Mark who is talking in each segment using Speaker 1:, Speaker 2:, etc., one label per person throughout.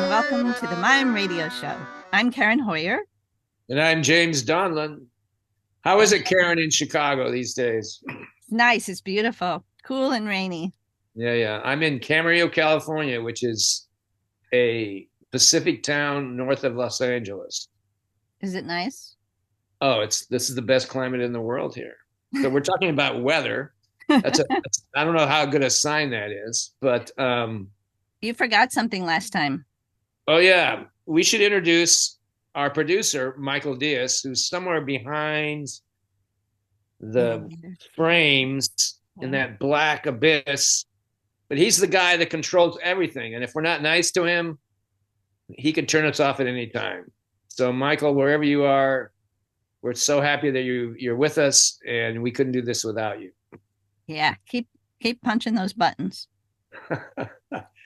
Speaker 1: Welcome to the Mime Radio Show. I'm Karen Hoyer.
Speaker 2: And I'm James Donlin. How is it, Karen, in Chicago these days?
Speaker 1: It's nice. It's beautiful. Cool and rainy.
Speaker 2: Yeah. I'm in Camarillo, California, which is a Pacific town north of Los Angeles.
Speaker 1: Is it nice?
Speaker 2: Oh, this is the best climate in the world here. So we're talking about weather. I don't know how good a sign that is, but
Speaker 1: you forgot something last time.
Speaker 2: Oh, yeah. We should introduce our producer, Michael Diaz, who's somewhere behind the frames in that black abyss. But he's the guy that controls everything. And if we're not nice to him, he can turn us off at any time. So, Michael, wherever you are, we're so happy that you're with us, and we couldn't do this without you.
Speaker 1: Yeah, keep punching those buttons.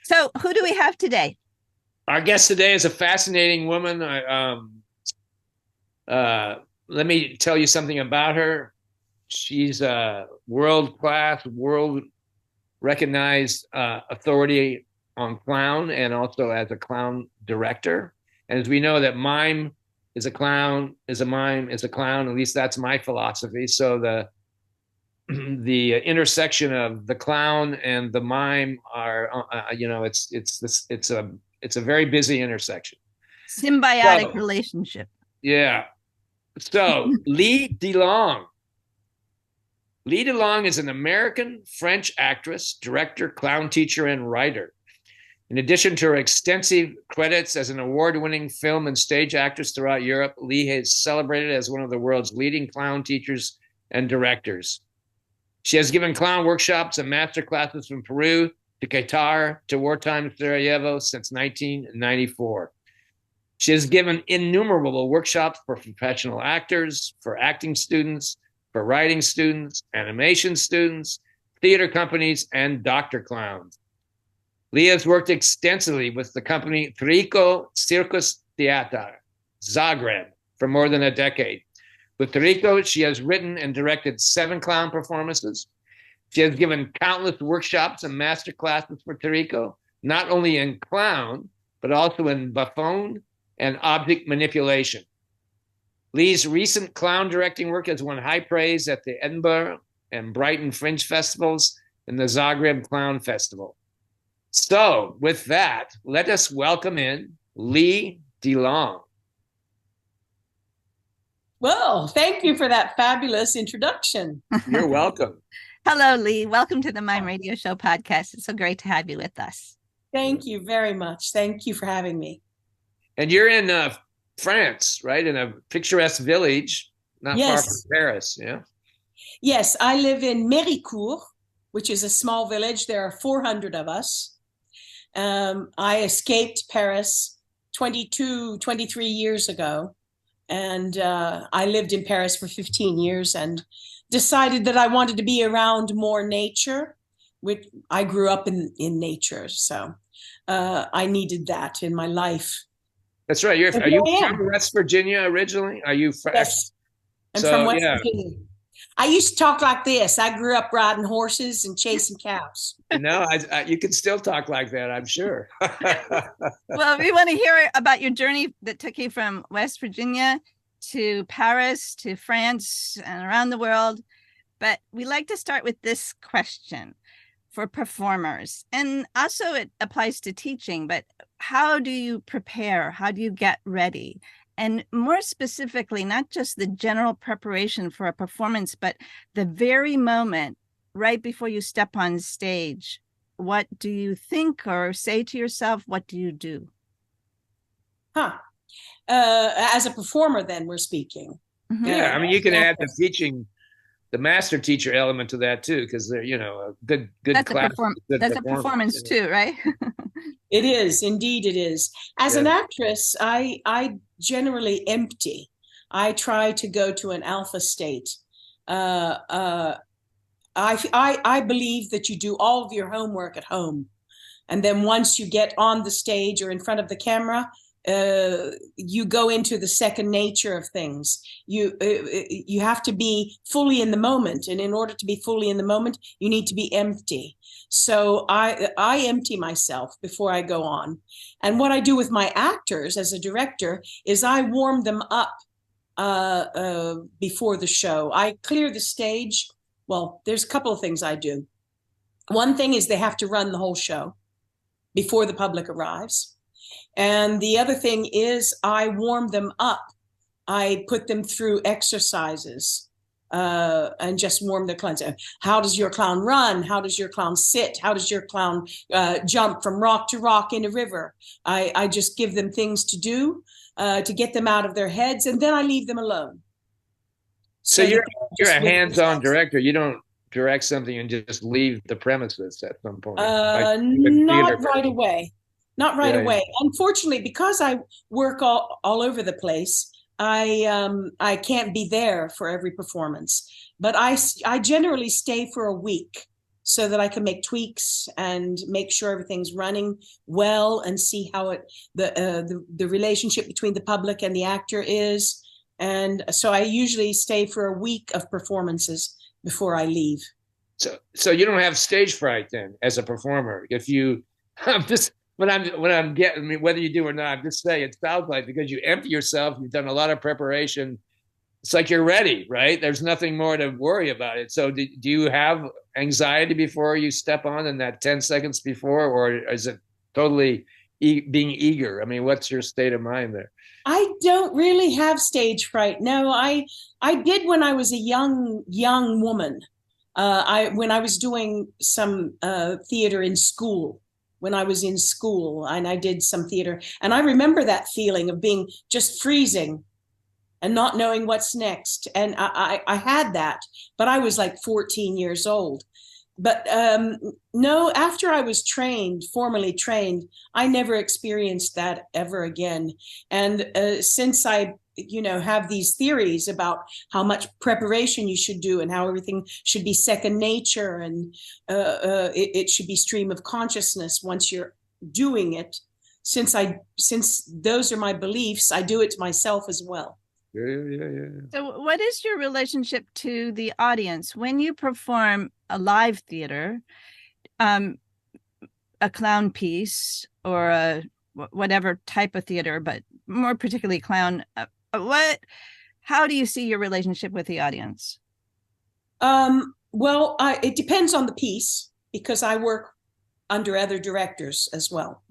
Speaker 1: So, who do we have today?
Speaker 2: Our guest today is a fascinating woman. Let me tell you something about her. She's a world-class, world-recognized authority on clown, and also as a clown director. And as we know, that mime is a clown, is a mime, is a clown. At least that's my philosophy. So the intersection of the clown and the mime are, it's a very busy intersection.
Speaker 1: Symbiotic relationship.
Speaker 2: Yeah. So Lee Delong. Lee Delong is an American French actress, director, clown teacher, and writer. In addition to her extensive credits as an award-winning film and stage actress throughout Europe, Lee is celebrated as one of the world's leading clown teachers and directors. She has given clown workshops and master classes from Peru to Qatar to wartime Sarajevo since 1994. She has given innumerable workshops for professional actors, for acting students, for writing students, animation students, theater companies, and doctor clowns. Lee has worked extensively with the company Trico Circus Theater, Zagreb, for more than a decade. With Trico, she has written and directed 7 clown performances. She has given countless workshops and master classes for Trico, not only in clown, but also in buffoon and object manipulation. Lee's recent clown directing work has won high praise at the Edinburgh and Brighton Fringe Festivals and the Zagreb Clown Festival. So, with that, let us welcome in Lee Delong.
Speaker 3: Well, thank you for that fabulous introduction.
Speaker 2: You're welcome.
Speaker 1: Hello, Lee. Welcome to the Mime Radio Show podcast. It's so great to have you with us.
Speaker 3: Thank you very much. Thank you for having me.
Speaker 2: And you're in France, right? In a picturesque village, not far from Paris, yeah?
Speaker 3: Yes, I live in Méricourt, which is a small village. There are 400 of us. I escaped Paris 23 years ago. And I lived in Paris for 15 years and decided that I wanted to be around more nature, which I grew up in nature. So I needed that in my life.
Speaker 2: That's right. Are you from West Virginia originally? Are you from?
Speaker 3: Yes, I'm from West Virginia. I used to talk like this. I grew up riding horses and chasing cows.
Speaker 2: No, you can still talk like that, I'm sure.
Speaker 1: Well, we want to hear about your journey that took you from West Virginia to Paris, to France, and around the world. But we like to start with this question for performers. And also it applies to teaching, but how do you prepare? How do you get ready? And more specifically, not just the general preparation for a performance, but the very moment right before you step on stage. What do you think or say to yourself? What do you do?
Speaker 3: Huh. As a performer, then we're speaking.
Speaker 2: Yeah, I mean, you can add the master teacher element to that too, because they're, a good class.
Speaker 1: That's a performance too, right?
Speaker 3: It is, indeed it is. As an actress, I generally empty. I try to go to an alpha state. I believe that you do all of your homework at home. And then once you get on the stage or in front of the camera, you go into the second nature of things. You have to be fully in the moment, and in order to be fully in the moment, you need to be empty. So I empty myself before I go on. And what I do with my actors as a director is I warm them up before the show. I clear the stage. Well, there's a couple of things I do. One thing is they have to run the whole show before the public arrives. And the other thing is I warm them up. I put them through exercises and just warm their clowns. How does your clown run? How does your clown sit? How does your clown jump from rock to rock in a river? I just give them things to do to get them out of their heads, and then I leave them alone.
Speaker 2: So you're a hands-on director. You don't direct something and just leave the premises at some point.
Speaker 3: Not right away. Not right away. Unfortunately, because I work all over the place, I can't be there for every performance. But I generally stay for a week so that I can make tweaks and make sure everything's running well and see how the relationship between the public and the actor is. And so I usually stay for a week of performances before I leave.
Speaker 2: So you don't have stage fright then as a performer. If you, when I'm getting, I mean, whether you do or not, I'm just saying it sounds like because you empty yourself, you've done a lot of preparation. It's like you're ready, right? There's nothing more to worry about it. So do you have anxiety before you step on in that 10 seconds before, or is it totally being eager? I mean, what's your state of mind there?
Speaker 3: I don't really have stage fright. No, I did when I was a young woman. When I was doing some theater in school, when I was in school, and I did some theater, and I remember that feeling of being just freezing and not knowing what's next. And I had that, but I was like 14 years old. But no, after I was formally trained, I never experienced that ever again. And since I, have these theories about how much preparation you should do and how everything should be second nature and it should be stream of consciousness once you're doing it. Since those are my beliefs, I do it to myself as well.
Speaker 2: Yeah.
Speaker 1: So what is your relationship to the audience when you perform a live theater, a clown piece or a whatever type of theater, but more particularly clown? How do you see your relationship with the audience?
Speaker 3: Well, it depends on the piece because I work under other directors as well.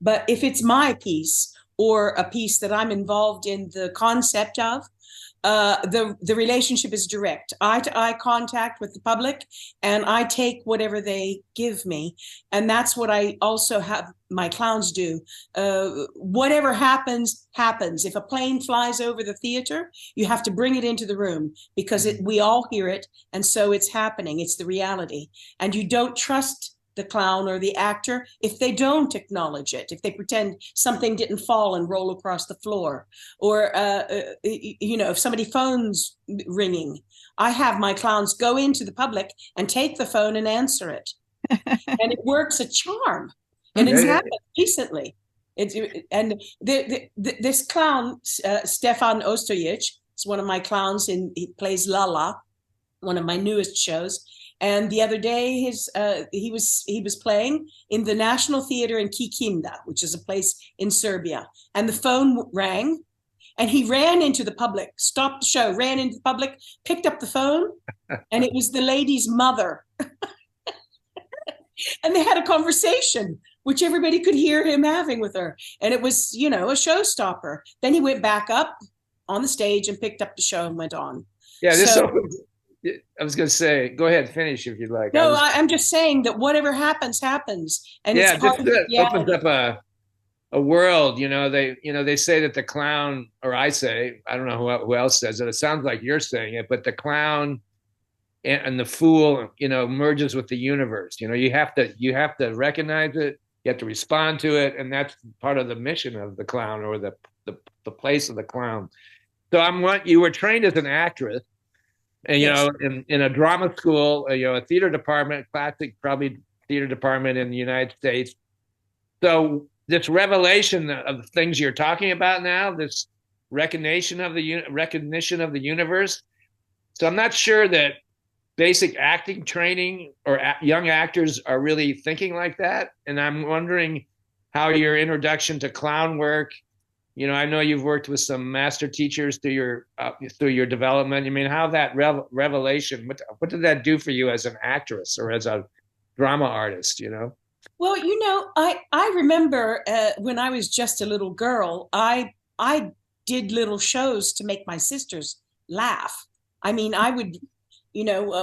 Speaker 3: But if it's my piece or a piece that I'm involved in the concept of, the relationship is direct. Eye-to-eye contact with the public, and I take whatever they give me. And that's what I also have my clowns do. Whatever happens, happens. If a plane flies over the theater, you have to bring it into the room because we all hear it. And so it's happening. It's the reality. And you don't trust the clown or the actor if they don't acknowledge it, if they pretend something didn't fall and roll across the floor, or if somebody phones ringing, I have my clowns go into the public and take the phone and answer it. And it works a charm, and it's happened recently. This clown, Stefan Ostojic, is one of my clowns, he plays Lala, one of my newest shows. And the other day, he was playing in the National Theater in Kikinda, which is a place in Serbia. And the phone rang, and he ran into the public, stopped the show, ran into the public, picked up the phone, and it was the lady's mother. And they had a conversation, which everybody could hear him having with her. And it was, a showstopper. Then he went back up on the stage and picked up the show and went on.
Speaker 2: Yeah, I was going to say, go ahead, finish if you'd like.
Speaker 3: No, I'm just saying that whatever happens, happens. And
Speaker 2: it opens up a world, they say that the clown, or I say, I don't know who else says it. It sounds like you're saying it, but the clown and the fool, merges with the universe. You have to recognize it. You have to respond to it, and that's part of the mission of the clown, or the place of the clown. So you were trained as an actress, and
Speaker 3: Yes.
Speaker 2: in a drama school, a theater department, classic probably theater department in the United States. So this revelation of the things you're talking about now, this recognition of the universe. So I'm not sure that basic acting training or young actors are really thinking like that. And I'm wondering how your introduction to clown work. I know you've worked with some master teachers through your development. I mean, how that revelation, what did that do for you as an actress or as a drama artist?
Speaker 3: Well, I remember when I was just a little girl, I did little shows to make my sisters laugh. I mean, I would,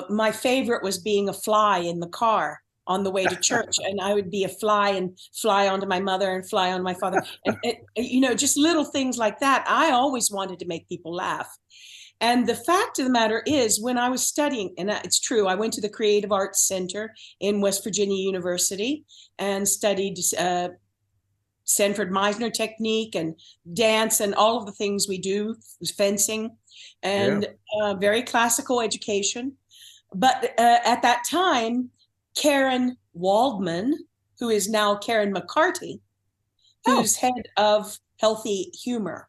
Speaker 3: my favorite was being a fly in the car on the way to church, and I would be a fly and fly onto my mother and fly on my father, and just little things like that. I always wanted to make people laugh. And the fact of the matter is, when I was studying, and it's true, I went to the Creative Arts Center in West Virginia University and studied Sanford Meisner technique and dance and all of the things we do, fencing, and very classical education. But at that time, Karen Waldman, who is now Karen McCarty, who's head of Healthy Humor.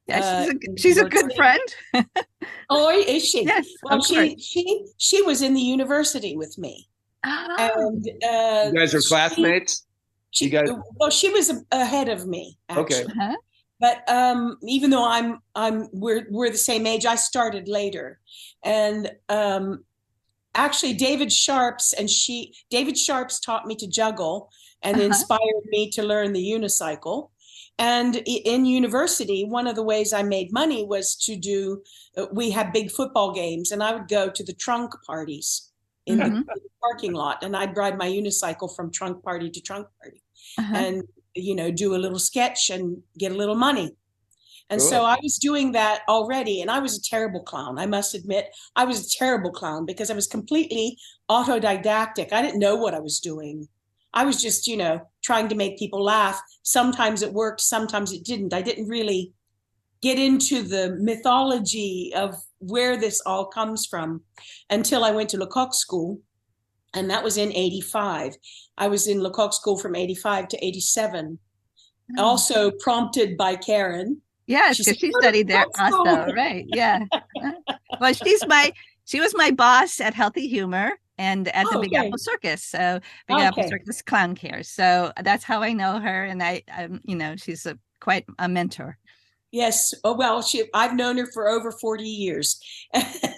Speaker 1: Yeah, she's a good friend.
Speaker 3: Oh, is she?
Speaker 1: Yes.
Speaker 3: Well, she was in the university with me.
Speaker 1: Oh.
Speaker 3: And
Speaker 2: you guys are classmates?
Speaker 3: Well, she was ahead of me, actually.
Speaker 2: Okay.
Speaker 1: Uh-huh.
Speaker 3: But even though we're the same age, I started later. And actually David Sharps taught me to juggle and inspired me to learn the unicycle. And in university, one of the ways I made money was we had big football games, and I would go to the trunk parties in the parking lot, and I'd ride my unicycle from trunk party to trunk party and, do a little sketch and get a little money. And so I was doing that already, and I was a terrible clown. I must admit, I was a terrible clown because I was completely autodidactic. I didn't know what I was doing. I was just, trying to make people laugh. Sometimes it worked, sometimes it didn't. I didn't really get into the mythology of where this all comes from until I went to Lecoq School, and that was in 85. I was in Lecoq School from 85 to 87, also prompted by Karen.
Speaker 1: Yes, because she studied there also, right? Yeah. Well, she was my boss at Healthy Humor and at the Big Apple Circus. So Big Apple Circus Clown Care. So that's how I know her, and she's quite a mentor.
Speaker 3: Yes. Oh, well, I've known her for over 40 years,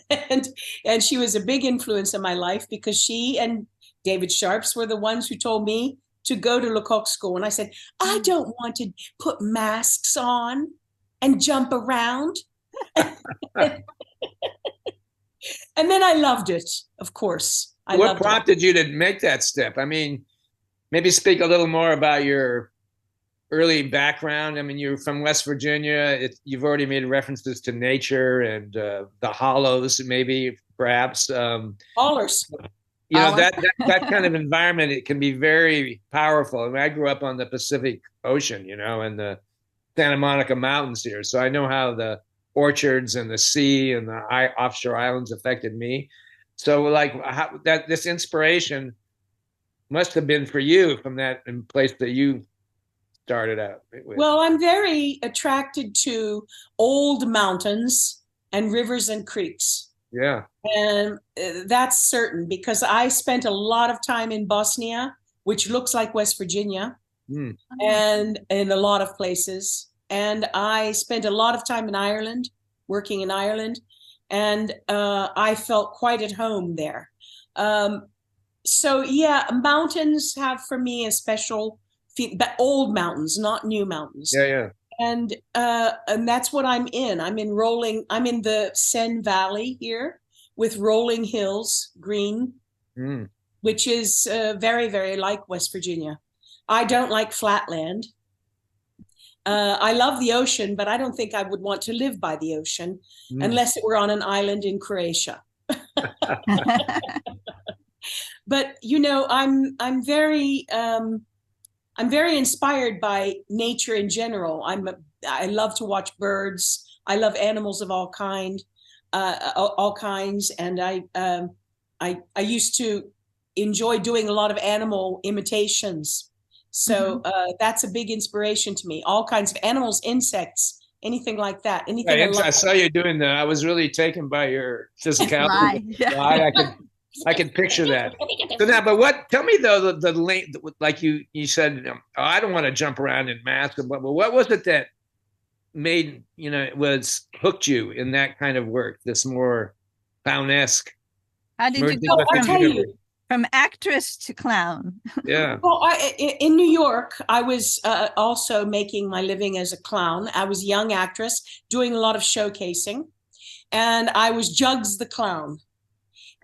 Speaker 3: and she was a big influence in my life because she and David Sharps were the ones who told me to go to Lecoq School, and I said, I don't want to put masks on and jump around. And then I loved it, of course.
Speaker 2: What prompted you to make that step? I mean, maybe speak a little more about your early background. I mean, you're from West Virginia. You've already made references to nature and the hollows, maybe, perhaps.
Speaker 3: Hollers.
Speaker 2: That kind of environment, it can be very powerful. I mean, I grew up on the Pacific Ocean, and the Santa Monica Mountains here. So I know how the orchards and the sea and the offshore islands affected me. So this inspiration must have been for you from that place that you started out with.
Speaker 3: Well, I'm very attracted to old mountains and rivers and creeks.
Speaker 2: Yeah.
Speaker 3: And that's certain because I spent a lot of time in Bosnia, which looks like West Virginia, and in a lot of places. And I spent a lot of time in Ireland, working in Ireland, and I felt quite at home there. So yeah, mountains have for me a special feel, but old mountains, not new mountains.
Speaker 2: Yeah.
Speaker 3: And that's what I'm in. I'm in the Seine Valley here with rolling hills, green, which is very, very like West Virginia. I don't like flatland. I love the ocean, but I don't think I would want to live by the ocean unless it were on an island in Croatia. But I'm very inspired by nature in general. I love to watch birds. I love animals of all kinds, and I used to enjoy doing a lot of animal imitations. So that's a big inspiration to me. All kinds of animals, insects, anything like that. Anything
Speaker 2: I saw you doing that. I was really taken by your physicality.
Speaker 1: Yeah.
Speaker 2: I can picture that. So now, but tell me though, the length, like you said, I don't want to jump around in math, but what was it that made, was hooked you in that kind of work, this more clownesque?
Speaker 1: How did you go from actress to clown?
Speaker 2: Yeah.
Speaker 3: Well, in New York, I was also making my living as a clown. I was a young actress doing a lot of showcasing, and I was Jugs the Clown.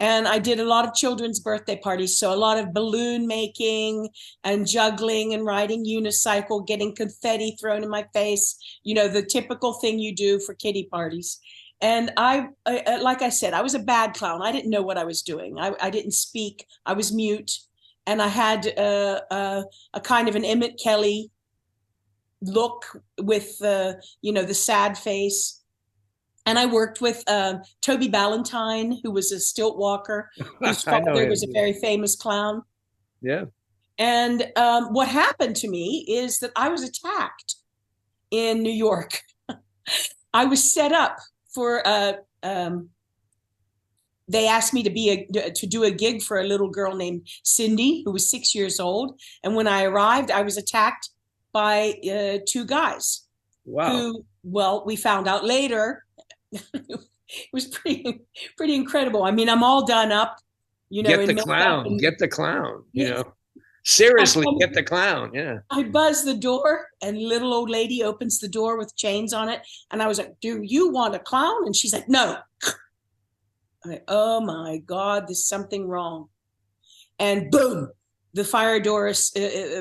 Speaker 3: And I did a lot of children's birthday parties. So a lot of balloon making and juggling and riding unicycle, getting confetti thrown in my face, the typical thing you do for kiddie parties. And I like I said, I was a bad clown. I didn't know what I was doing. I didn't speak. I was mute. And I had a kind of an Emmett Kelly look with, the sad face. And I worked with Toby Ballantyne, who was a stilt walker, whose father was a very famous clown.
Speaker 2: Yeah.
Speaker 3: And what happened to me is that I was attacked in New York. I was set up for they asked me to do a gig for a little girl named Cindy, who was 6 years old. And when I arrived, I was attacked by two guys.
Speaker 2: Wow.
Speaker 3: Who, well, we found out later. It was pretty incredible. I mean, I'm all done up,
Speaker 2: Get the clown, Seriously, get the clown. Yeah.
Speaker 3: I buzz the door, and little old lady opens the door with chains on it. And I was like, "Do you want a clown?" And she's like, "No." I'm like, oh my God, there's something wrong. And boom, the fire door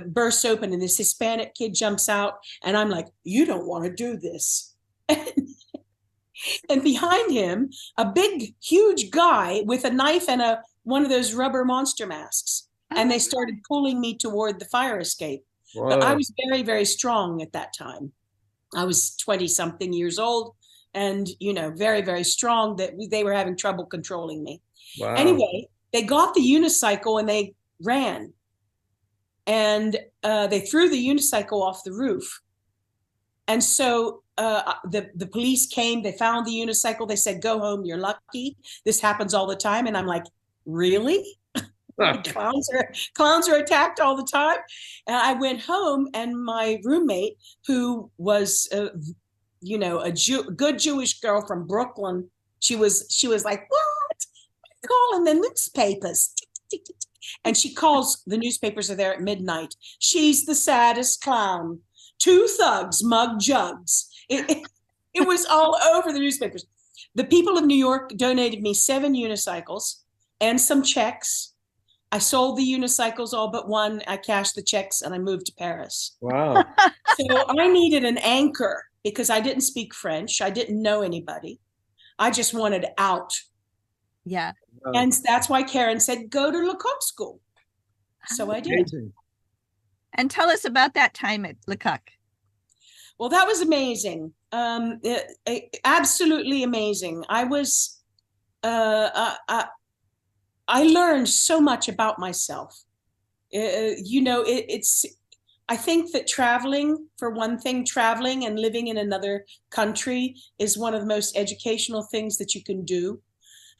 Speaker 3: bursts open, and this Hispanic kid jumps out. And I'm like, "You don't want to do this." And behind him, a big, huge guy with a knife and one of those rubber monster masks. And they started pulling me toward the fire escape. Whoa. But I was very, very strong at that time. I was 20-something years old and, very, very strong, that they were having trouble controlling me. Wow. Anyway, they got the unicycle and they ran. And they threw the unicycle off the roof. And so the police came, they found the unicycle, they said, "Go home, you're lucky. This happens all the time." And I'm like, really? Clowns are attacked all the time? And I went home, and my roommate, who was, a good Jewish girl from Brooklyn, she was like, "What? I'm calling the newspapers." And she calls, the newspapers are there at midnight. "She's the saddest clown. 2 thugs mug Jugs." It was all over the newspapers. The people of New York donated me 7 unicycles and some checks. I sold the unicycles, all but one. I cashed the checks, and I moved to Paris.
Speaker 2: Wow.
Speaker 3: So I needed an anchor because I didn't speak French. I didn't know anybody. I just wanted out.
Speaker 1: Yeah.
Speaker 3: And that's why Karen said, "Go to Lecoq School." So I did.
Speaker 2: Amazing.
Speaker 1: And tell us about that time at Lecoq.
Speaker 3: Well, that was amazing. Absolutely amazing. I was, I learned so much about myself. I think that traveling, for one thing, traveling and living in another country is one of the most educational things that you can do.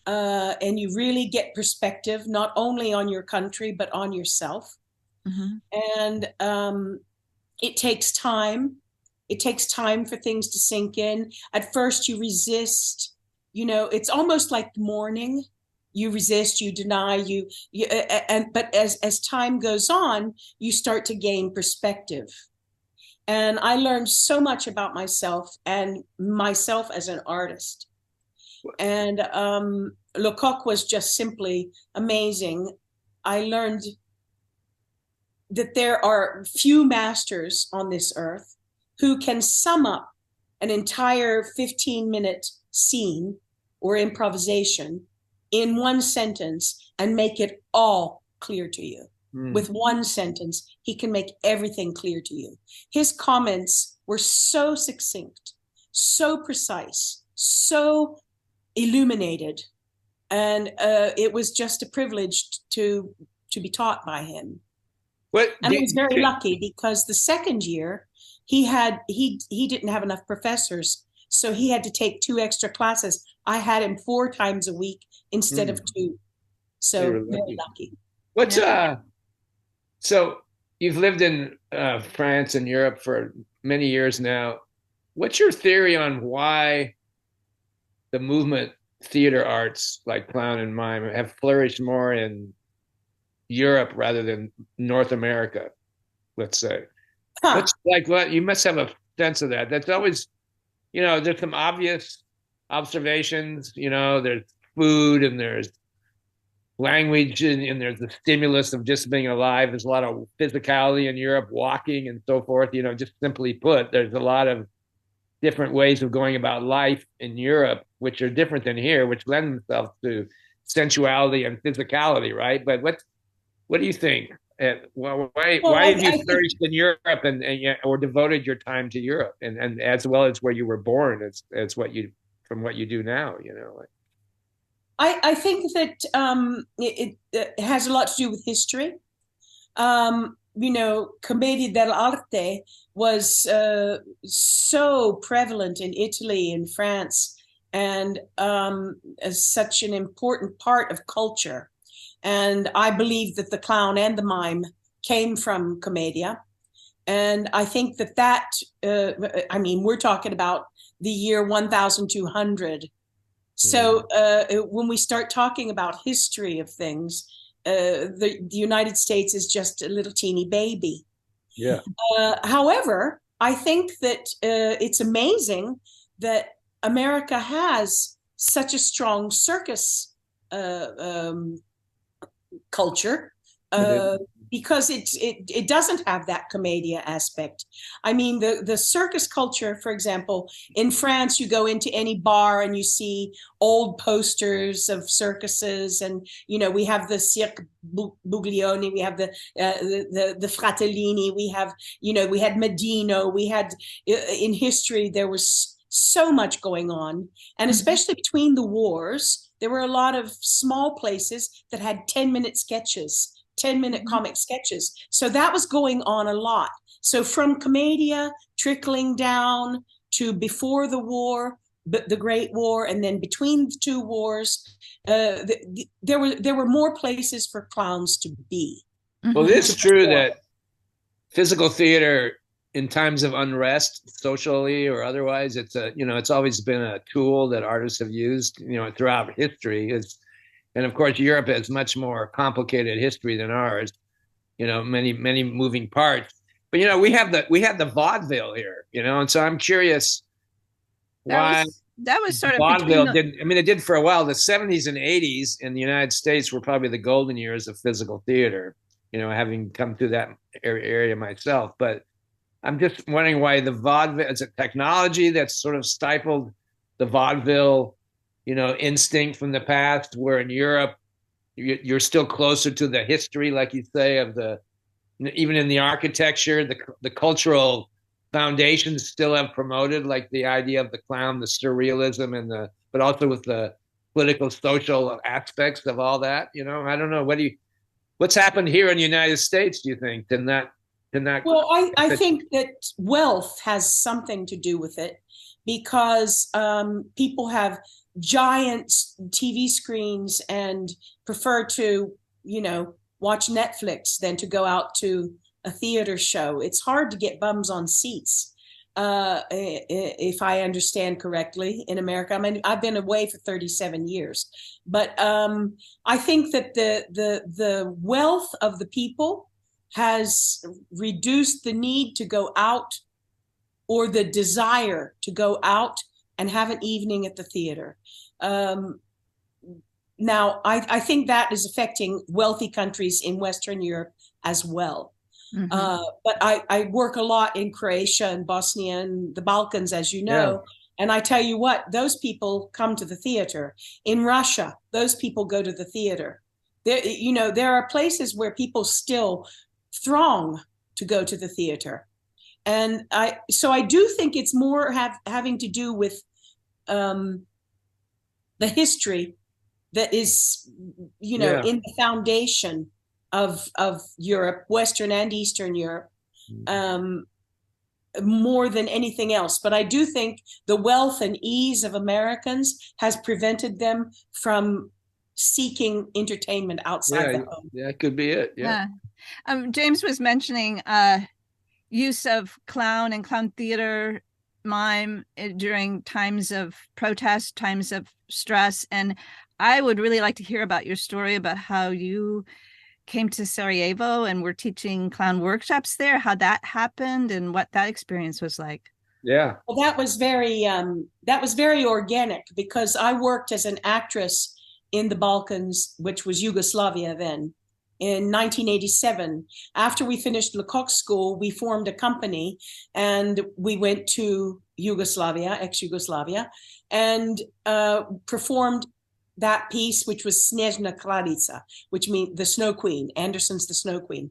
Speaker 3: And you really get perspective, not only on your country, but on yourself. Mm-hmm. And it takes time. It takes time for things to sink in. At first, you resist. It's almost like mourning. You resist, you deny, but as time goes on, you start to gain perspective. And I learned so much about myself and myself as an artist. And Lecoq was just simply amazing. I learned that there are few masters on this earth. who can sum up an entire 15-minute scene or improvisation in one sentence and make it all clear to you. With one sentence, he can make everything clear to you. His comments were so succinct, so precise, so illuminated, and it was just a privilege to be taught by him. And I was very lucky because the second year he didn't have enough professors, so he had to take 2 extra classes. I had him 4 times a week instead of 2, so very lucky.
Speaker 2: What's so you've lived in France and Europe for many years now. What's your theory on why the movement theater arts like clown and mime have flourished more in Europe rather than North America, let's say? What's like what you must have a sense of that. That's always, there's some obvious observations, there's food and there's language and there's the stimulus of just being alive. There's a lot of physicality in Europe, walking and so forth. Just simply put, there's a lot of different ways of going about life in Europe, which are different than here, which lend themselves to sensuality and physicality, right? But what do you think? Why have you flourished in Europe or devoted your time to Europe and as well as where you were born as what you do now?
Speaker 3: I think that it has a lot to do with history. Commedia dell'arte was so prevalent in Italy and France, and as such an important part of culture. And I believe that the clown and the mime came from commedia. And I think that we're talking about the year 1200. So when we start talking about history of things, the United States is just a little teeny baby.
Speaker 2: Yeah.
Speaker 3: However, I think that it's amazing that America has such a strong circus culture because it doesn't have that commedia aspect. I mean, the circus culture, for example, in France, you go into any bar and you see old posters of circuses, and we have the Cirque Buglioni, we have the Fratellini, we have we had Medino, we had in history there was so much going on, and especially between the wars, there were a lot of small places that had 10-minute sketches. 10-minute comic sketches. So that was going on a lot. So from commedia trickling down to before the war, the Great War, and then between the 2 wars, there were more places for clowns to be.
Speaker 2: Well, it's true that physical theater in times of unrest, socially or otherwise, it's always been a tool that artists have used, throughout history. And of course, Europe has much more complicated history than ours. Many moving parts. But we have the vaudeville here. And so I'm curious why
Speaker 1: that was sort of
Speaker 2: vaudeville didn't. I mean, it did for a while. The 70s and 80s in the United States were probably the golden years of physical theater. Having come through that area myself. But I'm just wondering why the vaudeville is a technology that's sort of stifled the vaudeville instinct from the past, where in Europe you're still closer to the history, like you say, of even in the architecture, the cultural foundations still have promoted like the idea of the clown, the surrealism, but also with the political, social aspects of all that. I don't know. What's happened here in the United States? Do you think?
Speaker 3: Well, I think that wealth has something to do with it, because people have giant TV screens and prefer to, watch Netflix than to go out to a theater show. It's hard to get bums on seats, if I understand correctly, in America. I mean, I've been away for 37 years, but I think that the wealth of the people has reduced the need to go out, or the desire to go out and have an evening at the theater. Now, I think that is affecting wealthy countries in Western Europe as well. But I work a lot in Croatia and Bosnia and the Balkans, as you know.
Speaker 2: Yeah.
Speaker 3: And I tell you what, those people come to the theater. In Russia, those people go to the theater. There are places where people still throng to go to the theater. And so I do think it's more having to do with the history that is,
Speaker 2: Yeah.
Speaker 3: in the foundation of Europe, Western and Eastern Europe, more than anything else. But I do think the wealth and ease of Americans has prevented them from seeking entertainment outside the home.
Speaker 2: Yeah, it could be it. Yeah.
Speaker 1: James was mentioning use of clown and clown theater, mime during times of protest, times of stress. And I would really like to hear about your story about how you came to Sarajevo and were teaching clown workshops there, how that happened and what that experience was like.
Speaker 2: Yeah.
Speaker 3: Well, that was very organic, because I worked as an actress in the Balkans, which was Yugoslavia then. In 1987, after we finished Lecoq School, we formed a company and we went to Yugoslavia, ex-Yugoslavia, and performed that piece, which was Snezhna Kraljica, which means the Snow Queen, Andersen's The Snow Queen.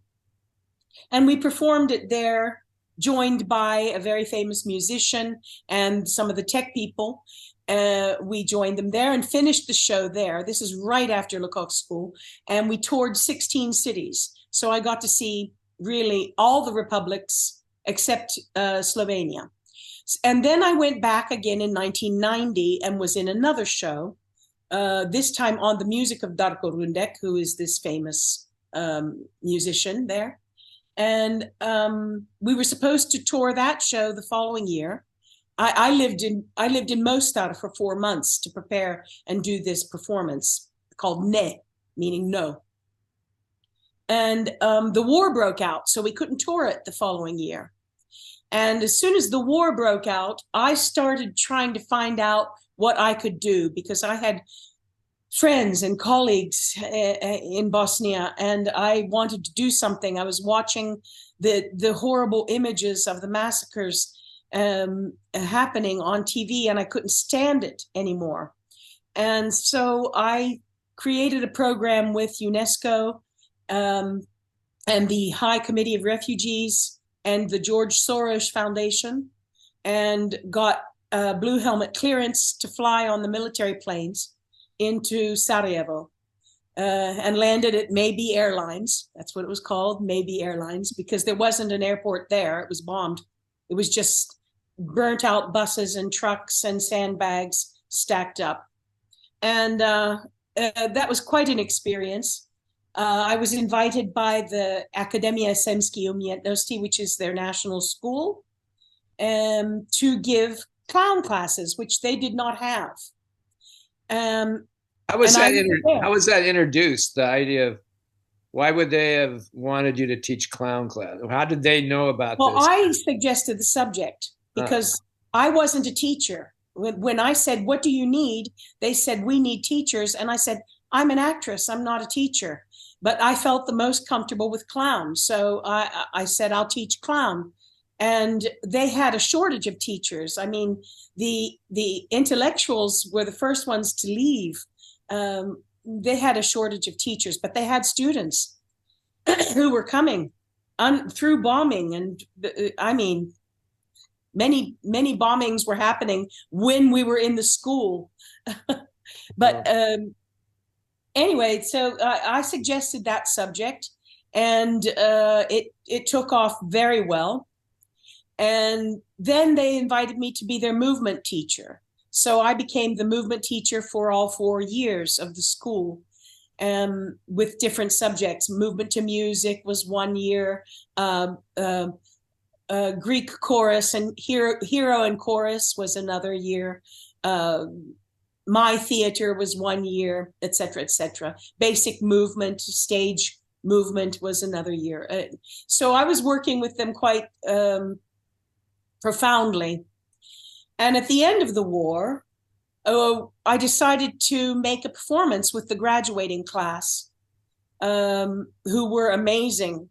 Speaker 3: And we performed it there, joined by a very famous musician and some of the tech people. We joined them there and finished the show there. This is right after Lecoq School. And we toured 16 cities. So I got to see really all the republics except Slovenia. And then I went back again in 1990 and was in another show, this time on the music of Darko Rundek, who is this famous musician there. And we were supposed to tour that show the following year. I lived in Mostar for 4 months to prepare and do this performance called Ne, meaning no. And the war broke out, so we couldn't tour it the following year. And as soon as the war broke out, I started trying to find out what I could do, because I had friends and colleagues in Bosnia, and I wanted to do something. I was watching the horrible images of the massacres happening on TV, and I couldn't stand it anymore. And so I created a program with UNESCO and the High Committee of Refugees and the George Soros Foundation, and got Blue Helmet clearance to fly on the military planes into Sarajevo, and landed at Maybe Airlines. That's what it was called, Maybe Airlines, because there wasn't an airport there. It was bombed. It was just burnt out buses and trucks and sandbags stacked up. And that was quite an experience. I was invited by the Akademia Semski Umjetnosti, which is their national school, to give clown classes, which they did not have.
Speaker 2: How was that introduced? The idea of why would they have wanted you to teach clown class? How did they know about this?
Speaker 3: Well, I suggested the subject because I wasn't a teacher. When I said, what do you need? They said, we need teachers. And I said, I'm an actress. I'm not a teacher. But I felt the most comfortable with clown. So I said, I'll teach clown. And they had a shortage of teachers. I mean, the intellectuals were the first ones to leave. They had a shortage of teachers, but they had students who were coming through bombing. And I mean, many bombings were happening when we were in the school. But anyway, so I suggested that subject, and it took off very well. And then they invited me to be their movement teacher. So I became the movement teacher for all 4 years of the school, with different subjects. Movement to music was 1 year, Greek chorus and hero and chorus was another year. My theater was 1 year, et cetera, et cetera. Basic movement, stage movement was another year. So I was working with them quite profoundly. And at the end of the war, I decided to make a performance with the graduating class, who were amazing.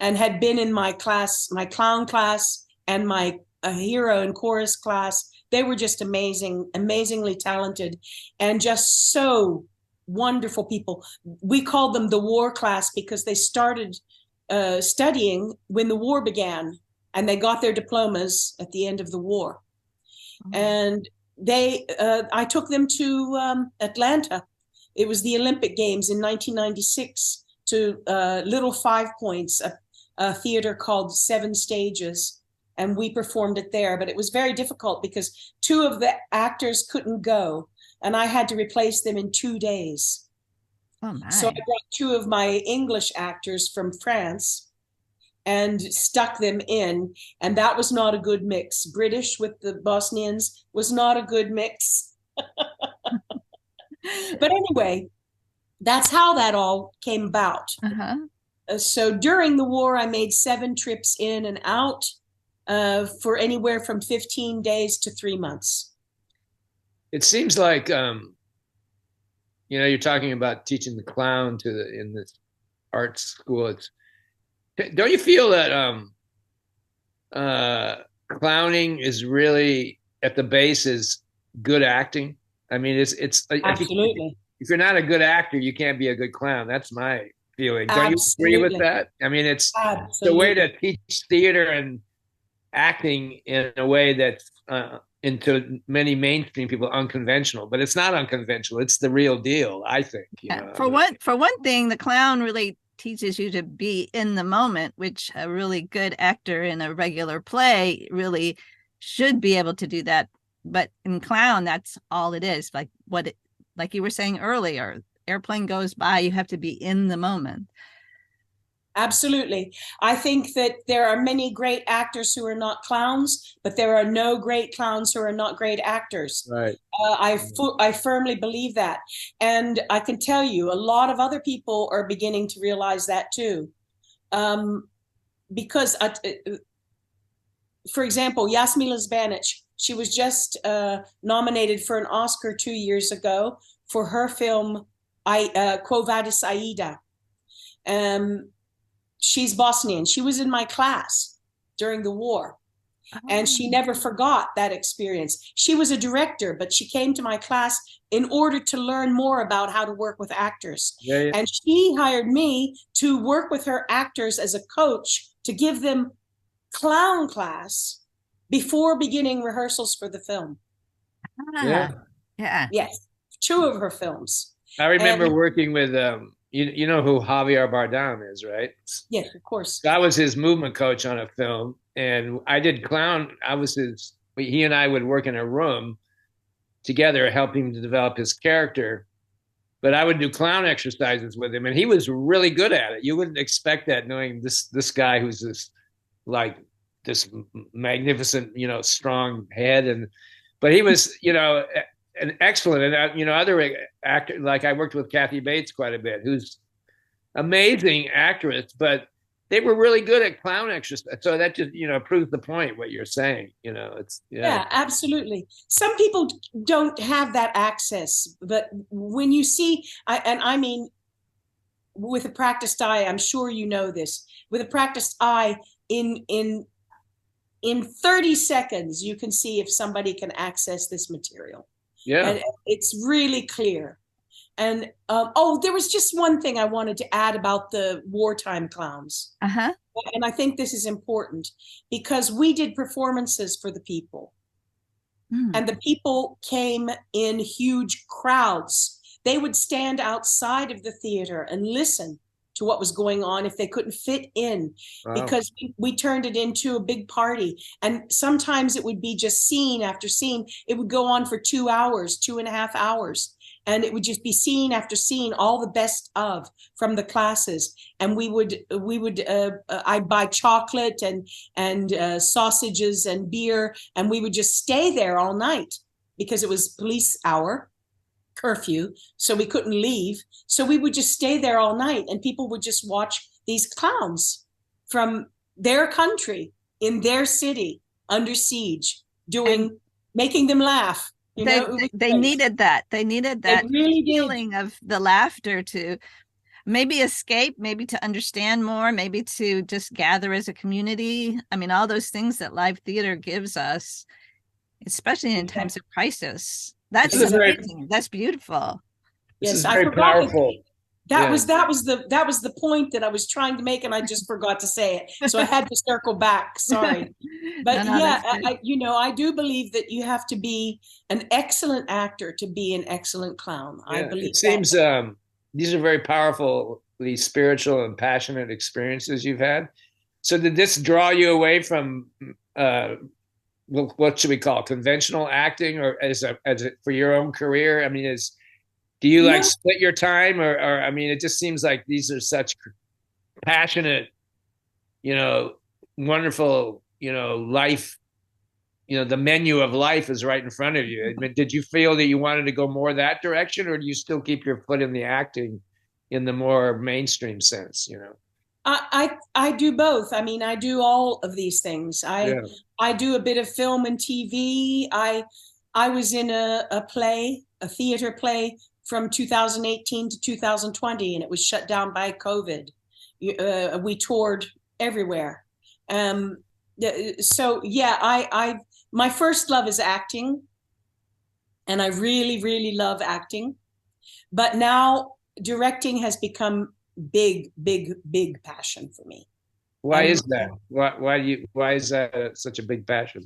Speaker 3: and had been in my class, my clown class, and my hero and chorus class. They were just amazing, amazingly talented, and just so wonderful people. We called them the war class because they started studying when the war began, and they got their diplomas at the end of the war. And I took them to Atlanta. It was the Olympic Games in 1996, to Little Five Points, a theater called Seven Stages, and we performed it there. But it was very difficult because two of the actors couldn't go, and I had to replace them in 2 days.
Speaker 1: Oh my.
Speaker 3: So I brought two of my English actors from France and stuck them in, and that was not a good mix. British with the Bosnians was not a good mix. But anyway, that's how that all came about. So during the war, I made 7 trips in and out for anywhere from 15 days to 3 months.
Speaker 2: It seems like, you're talking about teaching the clown in this art school. Don't you feel that clowning is really at the base is good acting? I mean, it's
Speaker 3: absolutely.
Speaker 2: If you're not a good actor, you can't be a good clown. That's my feeling. Don't
Speaker 3: Absolutely.
Speaker 2: you agree with that? I mean, it's the way to teach theater and acting in a way that's into many mainstream people unconventional, but it's not unconventional. It's the real deal, I think.
Speaker 1: For one thing, the clown really teaches you to be in the moment, which a really good actor in a regular play really should be able to do that. But in clown, that's all it is. Like you were saying earlier, airplane goes by, you have to be in the moment.
Speaker 3: Absolutely. I think that there are many great actors who are not clowns, but there are no great clowns who are not great actors.
Speaker 2: Right.
Speaker 3: I firmly believe that. And I can tell you, a lot of other people are beginning to realize that too. Because, for example, Jasmila Zbanic, she was just nominated for an Oscar 2 years ago for her film, Quo Vadis Aida. She's Bosnian. She was in my class during the war. And she never forgot that experience. She was a director, but she came to my class in order to learn more about how to work with actors.
Speaker 2: Yeah.
Speaker 3: And she hired me to work with her actors as a coach to give them clown class before beginning rehearsals for the film.
Speaker 2: Yeah.
Speaker 3: Yes, 2 of her films.
Speaker 2: I remember working with you know who Javier Bardem is, right?
Speaker 3: Yes, of course.
Speaker 2: I was his movement coach on a film, and I did clown. He and I would work in a room together, helping him to develop his character. But I would do clown exercises with him, and he was really good at it. You wouldn't expect that, knowing this guy who's this magnificent, strong head, but he was, an excellent, and other actor, like I worked with Kathy Bates quite a bit, who's amazing actress, but they were really good at clown exercise. So that just, proves the point, what you're saying,
Speaker 3: Yeah, absolutely. Some people don't have that access, but when you see, I mean, with a practiced eye, I'm sure you know this, with a practiced eye, in 30 seconds, you can see if somebody can access this material.
Speaker 2: Yeah.
Speaker 3: And it's really clear. And there was just one thing I wanted to add about the wartime clowns. And I think this is important because we did performances for the people. And the people came in huge crowds. They would stand outside of the theater and listen to what was going on if they couldn't fit in. Wow. Because we turned it into a big party. And sometimes it would be just scene after scene. It would go on for 2 hours, 2.5 hours. And it would just be scene after scene, all the best of from the classes. And I'd buy chocolate and sausages and beer, and we would just stay there all night because it was police hour, curfew, so we couldn't leave. So we would just stay there all night, and people would just watch these clowns from their country in their city under siege making them laugh.
Speaker 1: They needed that. They needed that
Speaker 3: really
Speaker 1: feeling of the laughter to. maybe escape, maybe to understand more, maybe to just gather as a community. I mean, all those things that live theater gives us, especially in times of crisis.
Speaker 2: This
Speaker 1: That's
Speaker 2: is very,
Speaker 1: amazing. That's beautiful.
Speaker 2: this
Speaker 3: Yes,
Speaker 2: is
Speaker 3: I
Speaker 2: very
Speaker 3: forgot
Speaker 2: powerful.
Speaker 3: that
Speaker 2: Yeah.
Speaker 3: was the point that I was trying to make, and I just forgot to say it. So I had to circle back. Sorry. But
Speaker 1: No,
Speaker 3: yeah,
Speaker 1: that's good.
Speaker 3: I do believe that you have to be an excellent actor to be an excellent clown. I
Speaker 2: Yeah,
Speaker 3: believe
Speaker 2: it
Speaker 3: that.
Speaker 2: seems these are very powerfully spiritual and passionate experiences you've had. So did this draw you away from what should we call it, conventional acting, or as a for your own career? I mean, do you like
Speaker 3: No,
Speaker 2: split your time, or I mean, it just seems like these are such passionate, you know, wonderful, life. The menu of life is right in front of you. I mean, did you feel that you wanted to go more that direction, or do you still keep your foot in the acting in the more mainstream sense?
Speaker 3: I do both. I mean, I do all of these things.
Speaker 2: Yeah.
Speaker 3: I do a bit of film and TV. I was in a theater play from 2018 to 2020, and it was shut down by COVID. We toured everywhere. Um, so yeah, my first love is acting, and I really, really love acting. But now directing has become big, big, big passion for me.
Speaker 2: Why
Speaker 3: I'm
Speaker 2: is that? Why is that such a big passion?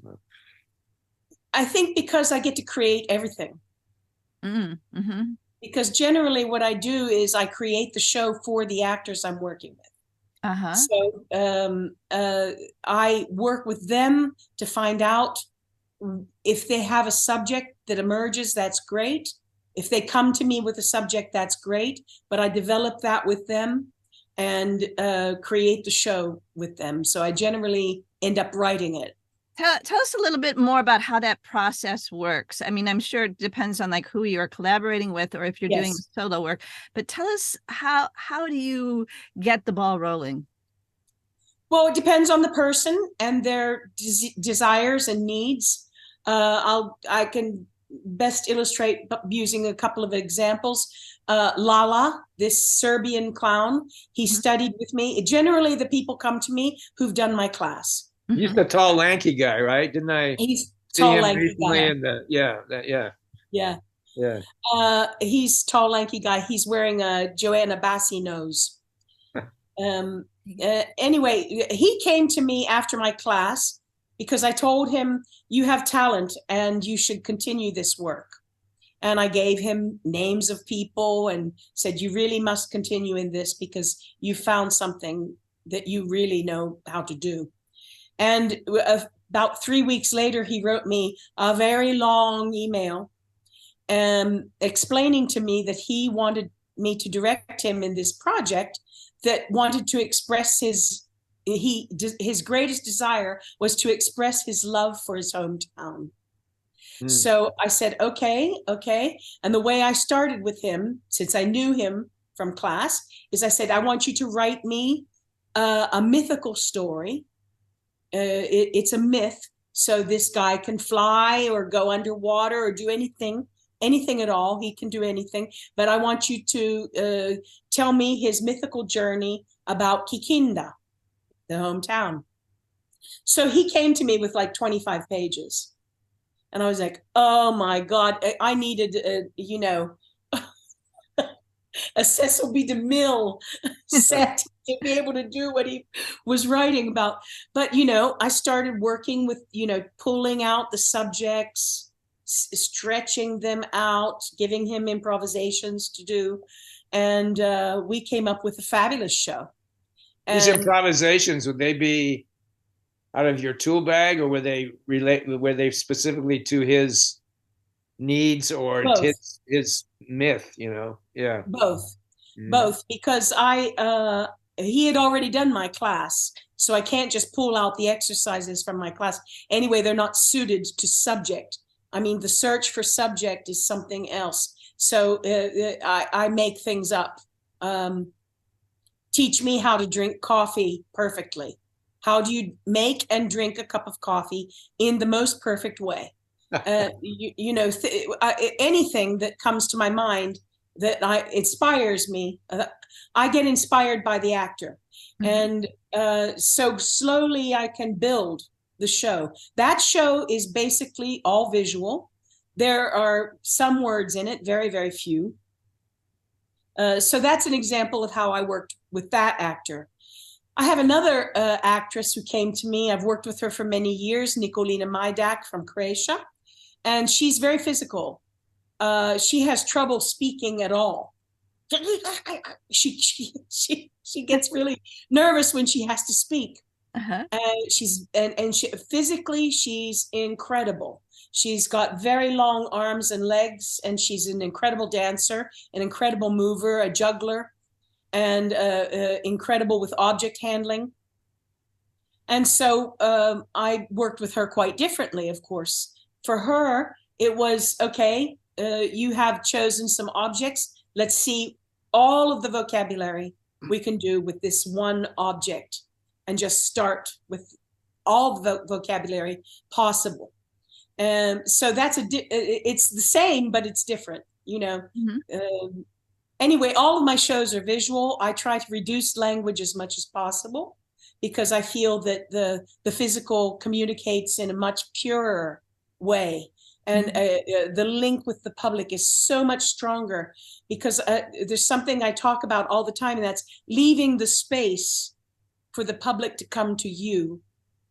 Speaker 3: I think because I get to create everything.
Speaker 1: Mm-hmm.
Speaker 3: Because generally what I do is I create the show for the actors I'm working with.
Speaker 1: Uh-huh.
Speaker 3: So I work with them to find out if they have a subject that emerges, that's great. If they come to me with a subject, that's great. But I develop that with them and create the show with them. So I generally end up writing it.
Speaker 1: Tell us a little bit more about how that process works. I mean, I'm sure it depends on like who you're collaborating with or if you're doing
Speaker 3: Yes.
Speaker 1: solo work, but tell us how do you get the ball rolling?
Speaker 3: Well, it depends on the person and their desires and needs. I can best illustrate using a couple of examples. Lala, this Serbian clown, he studied with me. Generally, the people come to me who've done my class.
Speaker 2: He's the tall, lanky guy, right? Didn't I
Speaker 3: He's
Speaker 2: see
Speaker 3: tall,
Speaker 2: him
Speaker 3: lanky
Speaker 2: recently?
Speaker 3: guy.
Speaker 2: In the yeah.
Speaker 3: Yeah. He's tall, lanky guy. He's wearing a Joanna Bassi nose. Anyway, he came to me after my class because I told him, you have talent and you should continue this work. And I gave him names of people and said, you really must continue in this because you found something that you really know how to do. And about 3 weeks later, he wrote me a very long email explaining to me that he wanted me to direct him in this project that wanted to express his greatest desire was to express his love for his hometown. So I said, okay. And the way I started with him, since I knew him from class, is I said, I want you to write me a mythical story. It's a myth. So this guy can fly or go underwater or do anything at all. He can do anything. But I want you to tell me his mythical journey about Kikinda, the hometown. So he came to me with like 25 pages. And I was like, oh my God, I needed, a Cecil B. DeMille set to be able to do what he was writing about. But, I started working with, pulling out the subjects, stretching them out, giving him improvisations to do. And we came up with a fabulous show.
Speaker 2: These improvisations, would they be out of your tool bag, or were they specifically to his needs or his myth? Yeah,
Speaker 3: both, because he had already done my class, so I can't just pull out the exercises from my class. Anyway, they're not suited to subject. I mean, the search for subject is something else. So I make things up. Teach me how to drink coffee perfectly. How do you make and drink a cup of coffee in the most perfect way? Anything that comes to my mind, that inspires me. I get inspired by the actor.
Speaker 1: Mhm.
Speaker 3: And so slowly I can build the show. That show is basically all visual. There are some words in it, very, very few. So that's an example of how I worked with that actor. I have another actress who came to me. I've worked with her for many years, Nicolina Majdak from Croatia, and she's very physical. She has trouble speaking at all. She gets really nervous when she has to speak.
Speaker 1: Uh-huh.
Speaker 3: She physically she's incredible. She's got very long arms and legs, and she's an incredible dancer, an incredible mover, a juggler, and incredible with object handling. And so I worked with her quite differently, of course. For her, it was okay, you have chosen some objects. Let's see all of the vocabulary we can do with this one object and just start with all the vocabulary possible. And so it's the same, but it's different, you know.
Speaker 1: Mm-hmm.
Speaker 3: Anyway, all of my shows are visual. I try to reduce language as much as possible because I feel that the physical communicates in a much purer way. And the link with the public is so much stronger because there's something I talk about all the time, and that's leaving the space for the public to come to you.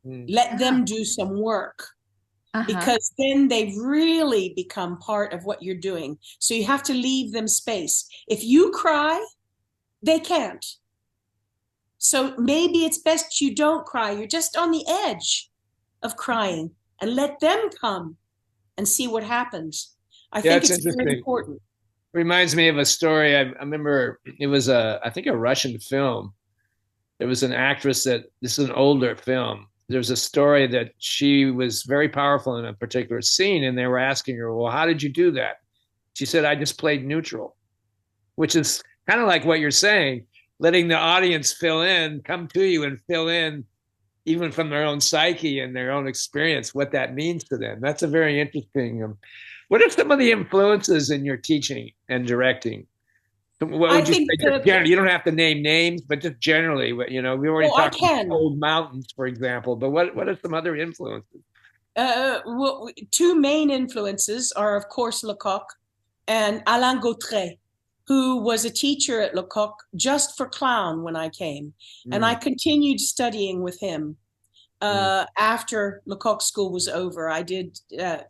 Speaker 3: Let them do some work. Because then they really become part of what you're doing. So you have to leave them space. If you cry, they can't. So maybe it's best you don't cry. You're just on the edge of crying, and let them come and see what happens. I think it's very important.
Speaker 2: Reminds me of a story. I remember it was I think a Russian film. There was an actress this is an older film. There's a story that she was very powerful in a particular scene, and they were asking her, well, how did you do that? She said, I just played neutral, which is kind of like what you're saying, letting the audience come to you and fill in, even from their own psyche and their own experience, what that means to them. That's a very interesting. What are some of the influences in your teaching and directing? What would you say? Generally, you don't have to name names, but just generally, we already talked about Old Mountains, for example. But what are some other influences?
Speaker 3: Well, two main influences are, of course, Lecoq and Alain Gautret, who was a teacher at Lecoq just for clown when I came, and I continued studying with him. After Lecoq School was over, I did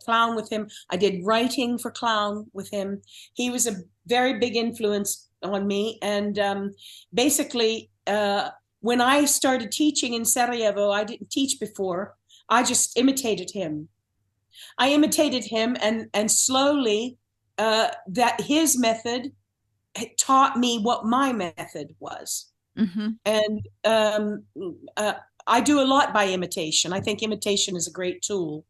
Speaker 3: clown with him. I did writing for clown with him. He was a very big influence on me. And basically, when I started teaching in Sarajevo, I didn't teach before. I just imitated him. I imitated him, and slowly that his method taught me what my method was. And I do a lot by imitation. I think imitation is a great tool.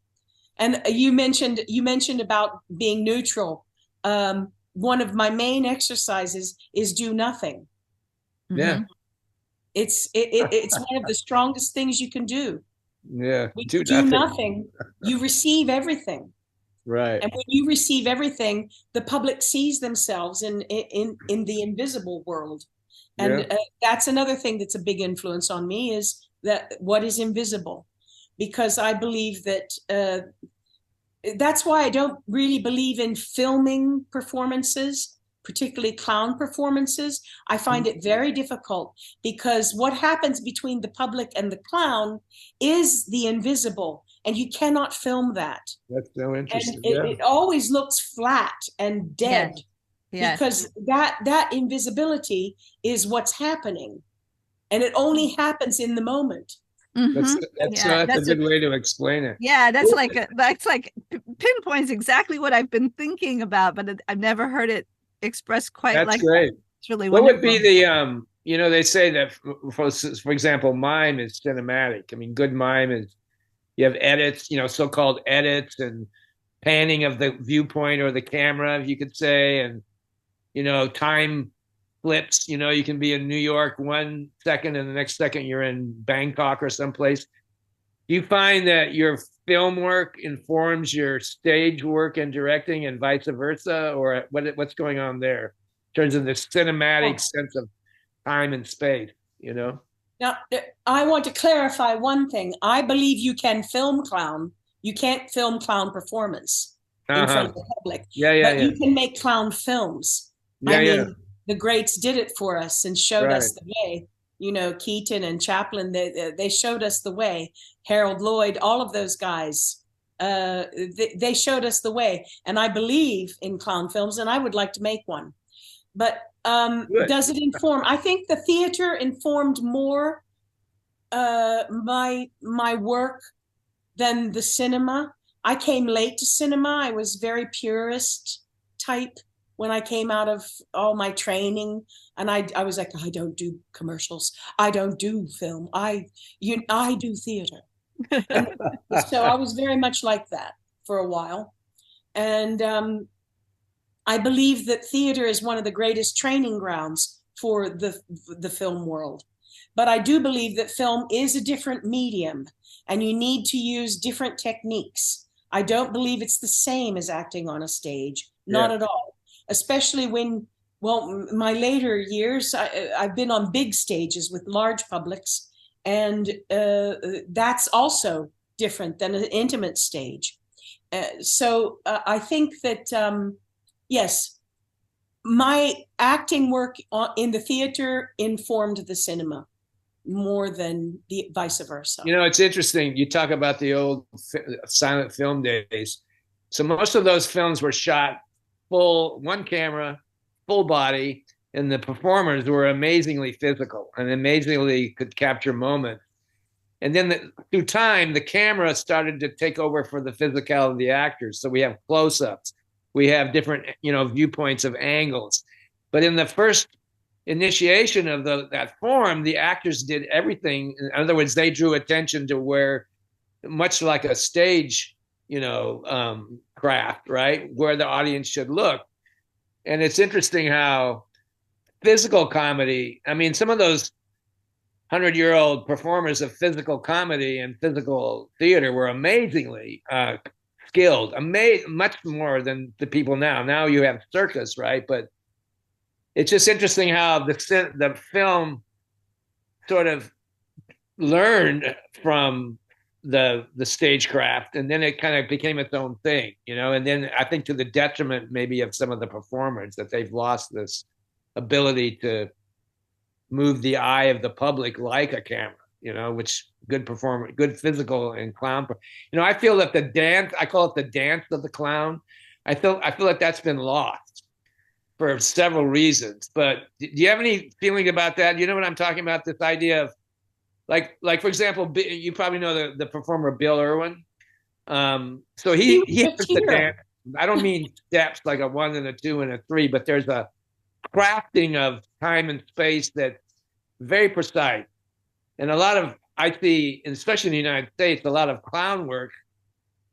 Speaker 3: And you mentioned about being neutral. One of my main exercises is do nothing.
Speaker 2: Yeah.
Speaker 3: It's one of the strongest things you can do.
Speaker 2: Yeah.
Speaker 3: When you do nothing, you receive everything.
Speaker 2: Right.
Speaker 3: And when you receive everything, the public sees themselves in the invisible world. And that's another thing that's a big influence on me, is that what is invisible, because I believe that that's why I don't really believe in filming performances, particularly clown performances. I find it very difficult, because what happens between the public and the clown is the invisible, and you cannot film that.
Speaker 2: That's so interesting.
Speaker 3: And it always looks flat and dead.
Speaker 1: Yes.
Speaker 3: Because that invisibility is what's happening, and it only happens in the moment.
Speaker 2: That's a good way to explain it.
Speaker 1: Yeah, that's like pinpoints exactly what I've been thinking about, but I've never heard it expressed quite like
Speaker 2: great.
Speaker 1: that. It's really
Speaker 2: what
Speaker 1: wonderful.
Speaker 2: Would be the they say that for example, mime is cinematic. I mean, good mime is, you have edits, so-called edits and panning of the viewpoint or the camera, you could say, and time flips. You can be in New York 1 second and the next second you're in Bangkok or someplace. Do you find that your film work informs your stage work and directing, and vice versa, or what's going on there? terms of the cinematic sense of time and space, you know?
Speaker 3: Now, I want to clarify one thing. I believe you can film clown. You can't film clown performance in front of the public, but you can make clown films. I mean, the greats did it for us and showed us the way. You know, Keaton and Chaplin, they showed us the way. Harold Lloyd, all of those guys, they showed us the way. And I believe in clown films, and I would like to make one. But does it inform? I think the theater informed more my work than the cinema. I came late to cinema. I was very purist type when I came out of all my training, and I was like, I don't do commercials. I don't do film. I do theater. And so I was very much like that for a while. And I believe that theater is one of the greatest training grounds for the film world. But I do believe that film is a different medium, and you need to use different techniques. I don't believe it's the same as acting on a stage, not at all. Especially when, well, my later years, I've been on big stages with large publics, and that's also different than an intimate stage. So I think that, yes, my acting work in the theater informed the cinema more than the vice versa.
Speaker 2: You know, it's interesting. You talk about the old silent film days. So most of those films were shot full, one camera, full body, and the performers were amazingly physical and amazingly could capture moments. And then through time, the camera started to take over for the physicality of the actors. So we have close-ups, we have different, you know, viewpoints of angles. But in the first initiation of that form, the actors did everything. In other words, they drew attention to where, much like a stage, you know, craft, right, where the audience should look. And it's interesting how physical comedy, I mean, some of those 100-year-old performers of physical comedy and physical theater were amazingly skilled, much more than the people now. Now you have circus, right? But it's just interesting how the film sort of learned from the stagecraft, and then it kind of became its own thing, you know. And then I think to the detriment maybe of some of the performers, that they've lost this ability to move the eye of the public like a camera, you know, which good performer, good physical and clown. You know, I feel that the dance, I call it the dance of the clown. I feel like that's been lost for several reasons. But do you have any feeling about that? You know what I'm talking about? This idea of like for example, you probably know the performer Bill Irwin. So he has the dance. I don't mean steps like a 1 and a 2 and a 3, but there's a crafting of time and space that's very precise. And a lot of, I see, especially in the United States, a lot of clown work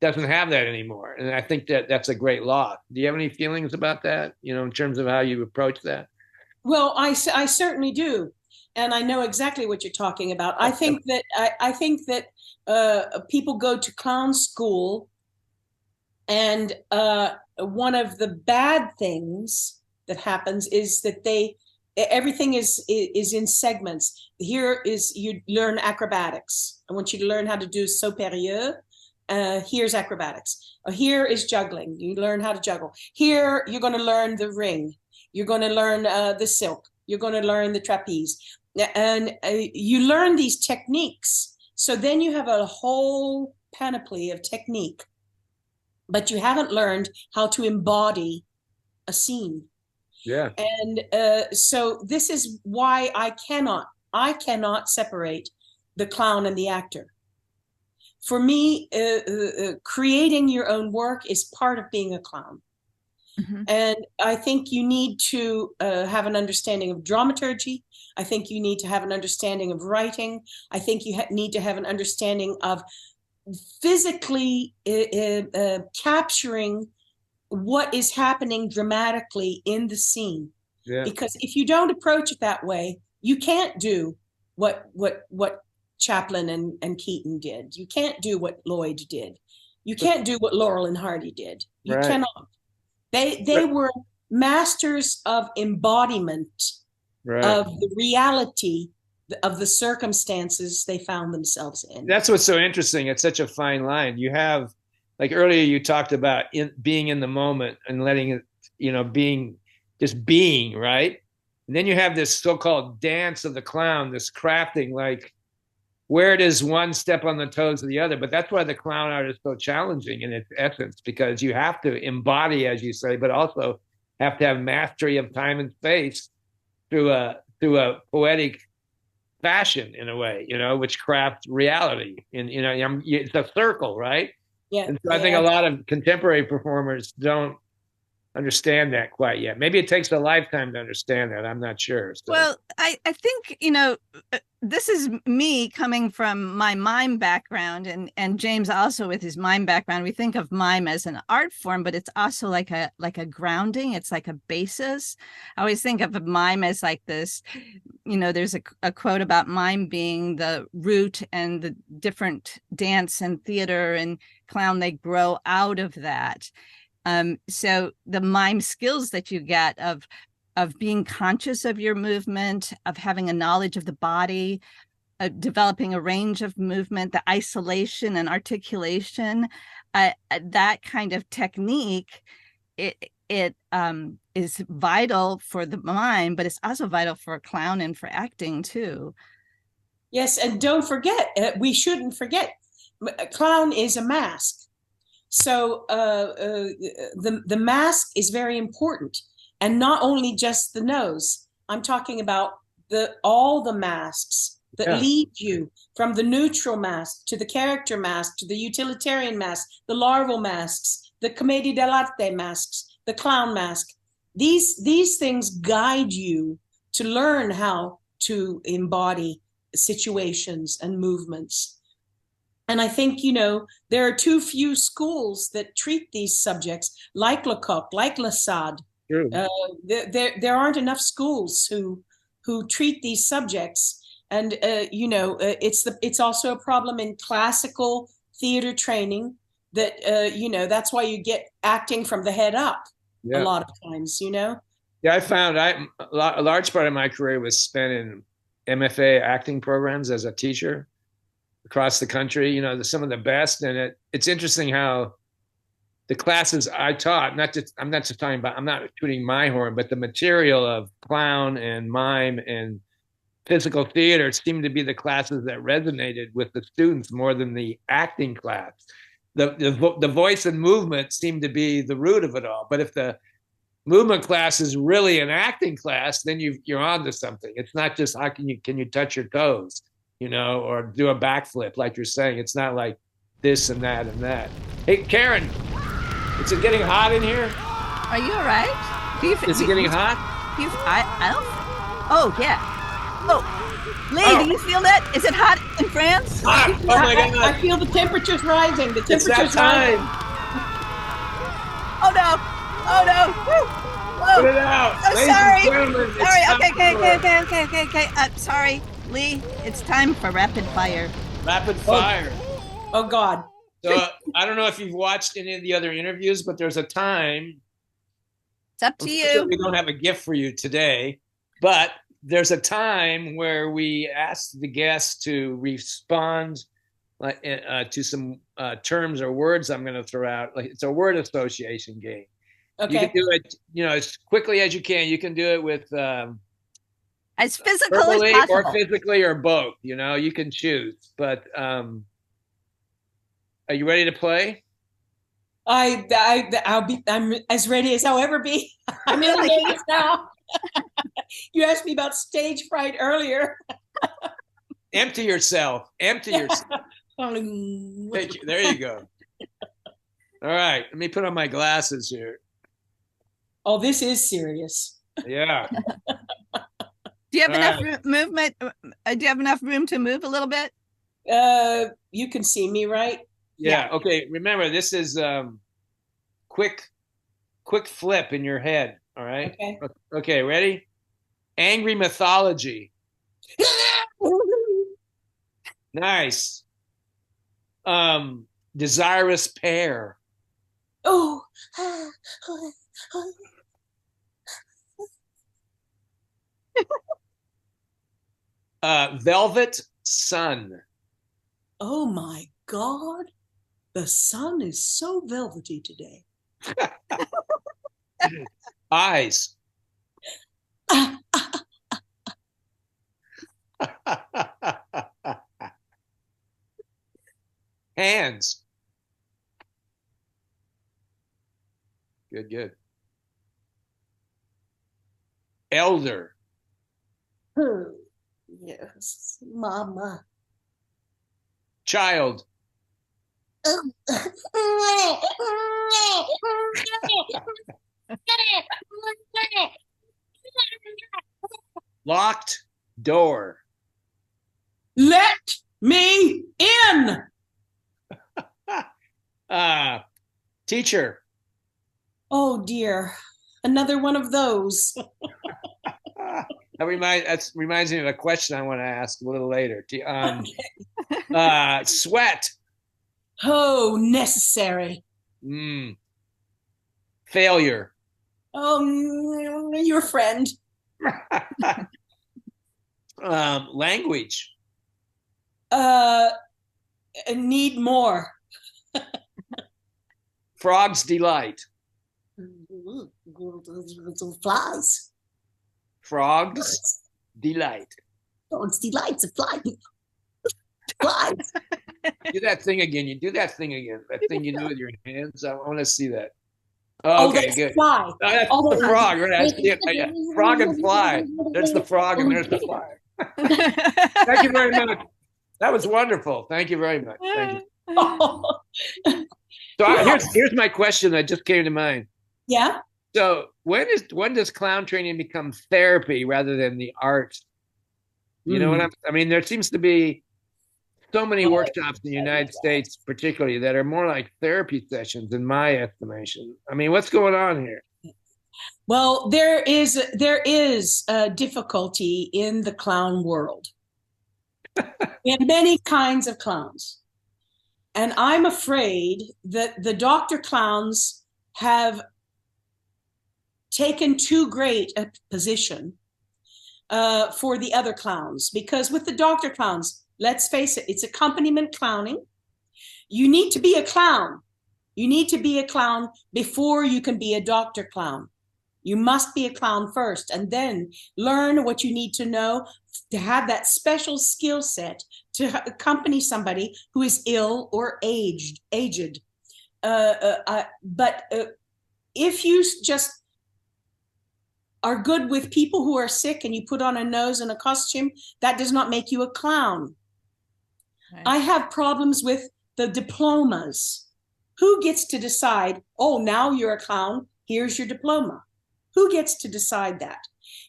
Speaker 2: doesn't have that anymore. And I think that that's a great loss. Do you have any feelings about that, you know, in terms of how you approach that?
Speaker 3: Well, I certainly do. And I know exactly what you're talking about. I think that people go to clown school, and one of the bad things that happens is that everything is in segments. Here is, you learn acrobatics. I want you to learn how to do saut périlleux. Here's acrobatics. Here is juggling. You learn how to juggle. Here you're going to learn the ring. You're going to learn the silk. You're going to learn the trapeze. And you learn these techniques. So then you have a whole panoply of technique, but you haven't learned how to embody a scene.
Speaker 2: Yeah.
Speaker 3: And so this is why I cannot separate the clown and the actor. For me, creating your own work is part of being a clown. Mm-hmm. And I think you need to have an understanding of dramaturgy. I think you need to have an understanding of writing. I think you need to have an understanding of physically capturing what is happening dramatically in the scene. Yeah. Because if you don't approach it that way, you can't do what Chaplin and Keaton did. You can't do what Lloyd did. You can't do what Laurel and Hardy did. You cannot. They were masters of embodiment
Speaker 2: Right.
Speaker 3: of the reality of the circumstances they found themselves in.
Speaker 2: That's what's so interesting. It's such a fine line. You have, like earlier, you talked about being in the moment and letting it, just being, right? And then you have this so-called dance of the clown, this crafting, like where does one step on the toes of the other? But that's why the clown art is so challenging in its essence, because you have to embody, as you say, but also have to have mastery of time and space through a poetic fashion, in a way, which crafts reality. And it's a circle, right?
Speaker 3: Yeah.
Speaker 2: And so I think a lot of contemporary performers don't understand that quite yet. Maybe it takes a lifetime to understand that. I'm not sure. So.
Speaker 1: Well, I think, this is me coming from my mime background, and James also with his mime background. We think of mime as an art form, but it's also like a grounding. It's like a basis. I always think of a mime as like this, there's a quote about mime being the root, and the different dance and theater and clown, they grow out of that. So the mime skills that you get of being conscious of your movement, of having a knowledge of the body, developing a range of movement, the isolation and articulation, that kind of technique, it is vital for the mime, but it's also vital for a clown and for acting too.
Speaker 3: Yes, and don't forget, we shouldn't forget, a clown is a mask. So the mask is very important. And not only just the nose. I'm talking about all the masks that lead you from the neutral mask to the character mask to the utilitarian mask, the larval masks, the commedia dell'arte masks, the clown mask. These things guide you to learn how to embody situations and movements. And I think, there are too few schools that treat these subjects, like Lecoq, like Lassalle. There aren't enough schools who treat these subjects, and it's also a problem in classical theater training that that's why you get acting from the head up a lot of times. Yeah,
Speaker 2: I found a large part of my career was spent in MFA acting programs as a teacher across the country. Some of the best, and it's interesting how the classes I taught, I'm not tooting my horn, but the material of clown and mime and physical theater seemed to be the classes that resonated with the students more than the acting class. The voice and movement seemed to be the root of it all. But if the movement class is really an acting class, then you're onto something. It's not just how can you touch your toes, or do a backflip like you're saying. It's not like this and that and that. Hey, Karen. Is it getting hot in here?
Speaker 1: Are you all right?
Speaker 2: Is it getting hot?
Speaker 1: I don't. Oh, yeah. Oh, Lee, do you feel that? Is it hot in France?
Speaker 2: Hot. Oh, my God.
Speaker 3: I feel the temperature's rising. The temperature's
Speaker 2: rising.
Speaker 1: Oh, no. Oh, no. Woo. Whoa.
Speaker 2: Put it out.
Speaker 1: Oh, sorry. Okay. Sorry, Lee. It's time for rapid fire.
Speaker 2: Rapid fire.
Speaker 3: Oh, God.
Speaker 2: So I don't know if you've watched any of the other interviews, but there's a time.
Speaker 1: It's up to you.
Speaker 2: We don't have a gift for you today, but there's a time where we ask the guests to respond to some terms or words I'm going to throw out. Like, it's a word association game. Okay. You can do it, as quickly as you can. You can do it with
Speaker 1: as physical as possible,
Speaker 2: or physically, or both. You can choose. But are you ready to play?
Speaker 3: I'm as ready as I'll ever be. I'm in the days now. You asked me about stage fright earlier.
Speaker 2: Empty yourself. There you go. All right. Let me put on my glasses here.
Speaker 3: Oh, this is serious.
Speaker 2: Yeah.
Speaker 1: Do you have enough movement? Do you have enough room to move a little bit?
Speaker 3: You can see me, right?
Speaker 2: Yeah. Okay. Remember, this is quick flip in your head. All right. Okay. Ready? Angry mythology. Nice. Desirous pair.
Speaker 3: Oh.
Speaker 2: Velvet sun.
Speaker 3: Oh my God. The sun is so velvety today.
Speaker 2: Eyes. Hands. Good, good. Elder.
Speaker 3: Yes, mama.
Speaker 2: Child. Locked door.
Speaker 3: Let me in.
Speaker 2: Teacher.
Speaker 3: Oh dear, another one of those.
Speaker 2: That reminds me of a question I want to ask a little later. Sweat.
Speaker 3: Oh, necessary.
Speaker 2: Failure.
Speaker 3: Oh, your friend.
Speaker 2: Language.
Speaker 3: Need more.
Speaker 2: Frog's delight.
Speaker 3: Flies.
Speaker 2: Frog's delight.
Speaker 3: Frog's delights of flies. Flies.
Speaker 2: Do that thing again. You do that thing again. That thing you do with your hands. I want to see that. Oh, okay, good.
Speaker 3: Fly.
Speaker 2: Oh, that's the frog. Right? Yeah. Frog and fly. There's the frog and there's the fly. Thank you very much. That was wonderful. Thank you very much. Thank you. So here's my question that just came to mind.
Speaker 3: Yeah.
Speaker 2: So when does clown training become therapy rather than the art? You know what I mean? There seems to be so many workshops in the United States, particularly, that are more like therapy sessions, in my estimation. I mean, what's going on here?
Speaker 3: Well, there is difficulty in the clown world. We have many kinds of clowns. And I'm afraid that the doctor clowns have taken too great a position for the other clowns. Because with the doctor clowns, let's face it, it's accompaniment clowning. You need to be a clown. You need to be a clown before you can be a doctor clown. You must be a clown first and then learn what you need to know to have that special skill set to accompany somebody who is ill or aged. But if you just are good with people who are sick and you put on a nose and a costume, that does not make you a clown. Right. I have problems with the diplomas. Who gets to decide, oh, now you're a clown, here's your diploma? Who gets to decide that?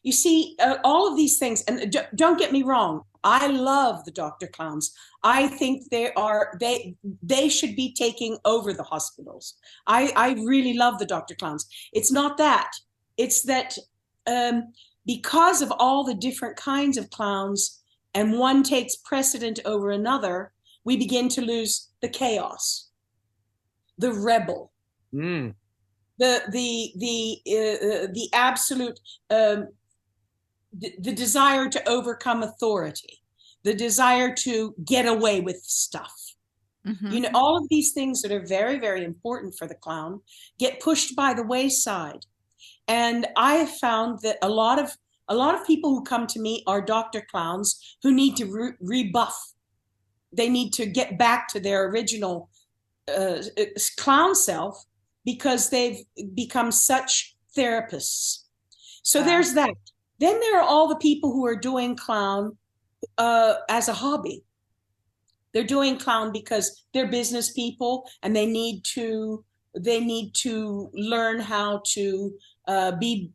Speaker 3: You see, all of these things, and don't get me wrong, I love the doctor clowns. I think they should be taking over the hospitals. I really love the doctor clowns. It's not that. It's that because of all the different kinds of clowns and one takes precedent over another, we begin to lose the chaos, the rebel. The absolute the desire to overcome authority, the desire to get away with stuff. You know, all of these things that are very, very important for the clown get pushed by the wayside. And I have found that a lot of people who come to me are doctor clowns who need to rebuff. They need to get back to their original clown self, because they've become such therapists. So there's that. Then there are all the people who are doing clown as a hobby. They're doing clown because they're business people and they need to learn how to be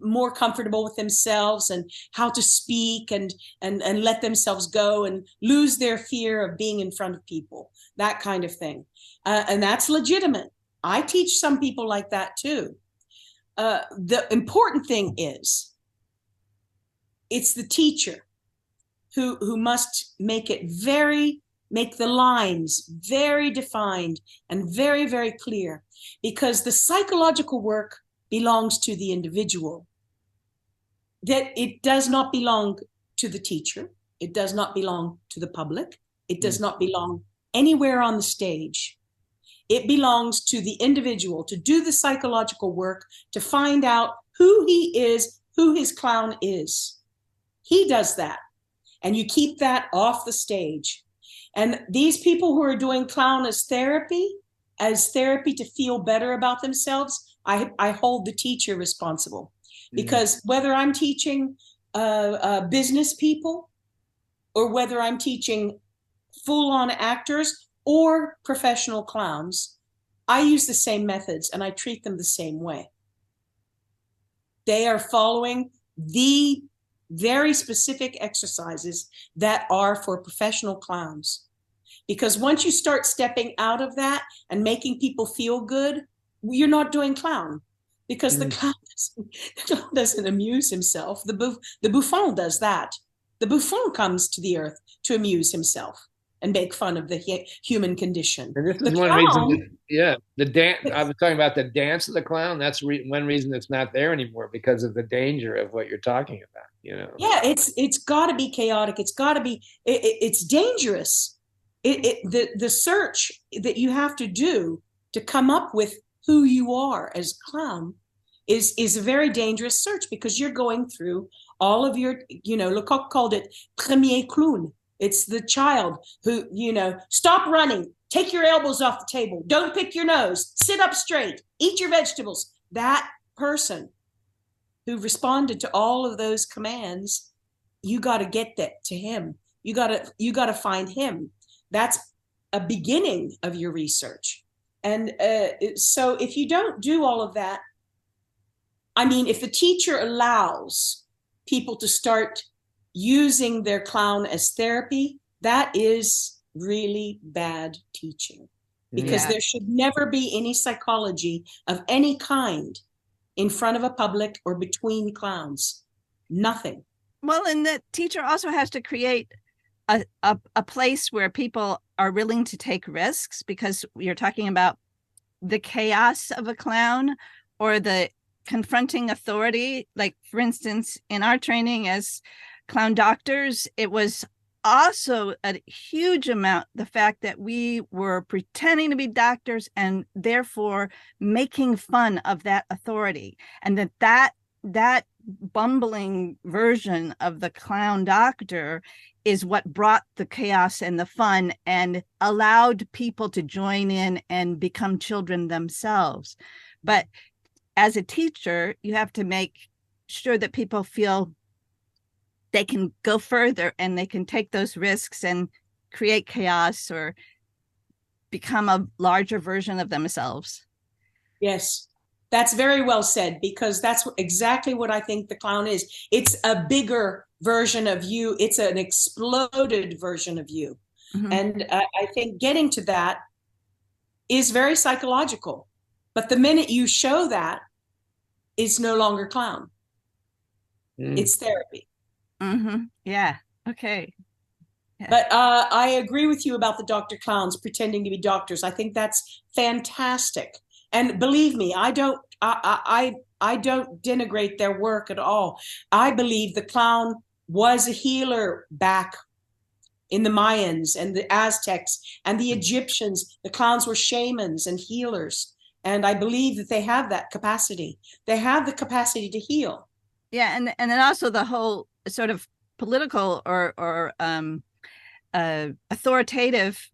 Speaker 3: more comfortable with themselves and how to speak and let themselves go and lose their fear of being in front of people, that kind of thing. And that's legitimate. I teach some people like that too. The important thing is it's the teacher who must make the lines very defined and very, very clear, because the psychological work belongs to the individual. that it does not belong to the teacher. It does not belong to the public. It does not belong anywhere on the stage. It belongs to the individual to do the psychological work, to find out who he is, who his clown is. He does that. And you keep that off the stage. And these people who are doing clown as therapy to feel better about themselves, I hold the teacher responsible. Because whether I'm teaching business people or whether I'm teaching full-on actors or professional clowns, I use the same methods and I treat them the same way. They are following the very specific exercises that are for professional clowns. Because once you start stepping out of that and making people feel good, you're not doing clown. Because the clown doesn't amuse himself. The bouffon does that. The bouffon comes to the earth to amuse himself and make fun of the human condition.
Speaker 2: And this is one reason, the dance. I was talking about the dance of the clown. That's one reason it's not there anymore, because of the danger of what you're talking about. You know.
Speaker 3: Yeah, it's got to be chaotic. It's got to be. It's dangerous. The search that you have to do to come up with who you are as a clown is a very dangerous search, because you're going through all of your, Lecoq called it premier clown. It's the child who, stop running, take your elbows off the table, don't pick your nose, sit up straight, eat your vegetables. That person who responded to all of those commands, you got to get that to him. You got to find him. That's a beginning of your research. And so if you don't do all of that, I mean, if the teacher allows people to start using their clown as therapy, that is really bad teaching, because there should never be any psychology of any kind in front of a public or between clowns. Nothing.
Speaker 1: Well, and the teacher also has to create a place where people are willing to take risks, because you're talking about the chaos of a clown or the confronting authority. Like, for instance, in our training as clown doctors, it was also a huge amount the fact that we were pretending to be doctors and therefore making fun of that authority, and that bumbling version of the clown doctor is what brought the chaos and the fun and allowed people to join in and become children themselves. But as a teacher, you have to make sure that people feel they can go further and they can take those risks and create chaos or become a larger version of themselves.
Speaker 3: Yes, that's very well said, because that's exactly what I think the clown is. It's a bigger version of you. It's an exploded version of you. Mm-hmm. And I think getting to that is very psychological. But the minute you show that, it's no longer clown. It's therapy.
Speaker 1: Mm-hmm. Yeah. Okay. Yeah.
Speaker 3: But I agree with you about the Dr. Clowns pretending to be doctors. I think that's fantastic. And believe me, I don't denigrate their work at all. I believe the clown was a healer back in the Mayans and the Aztecs and the Egyptians. The clowns were shamans and healers. And I believe that they have that capacity. They have the capacity to heal.
Speaker 1: Yeah, and then also the whole sort of political or authoritative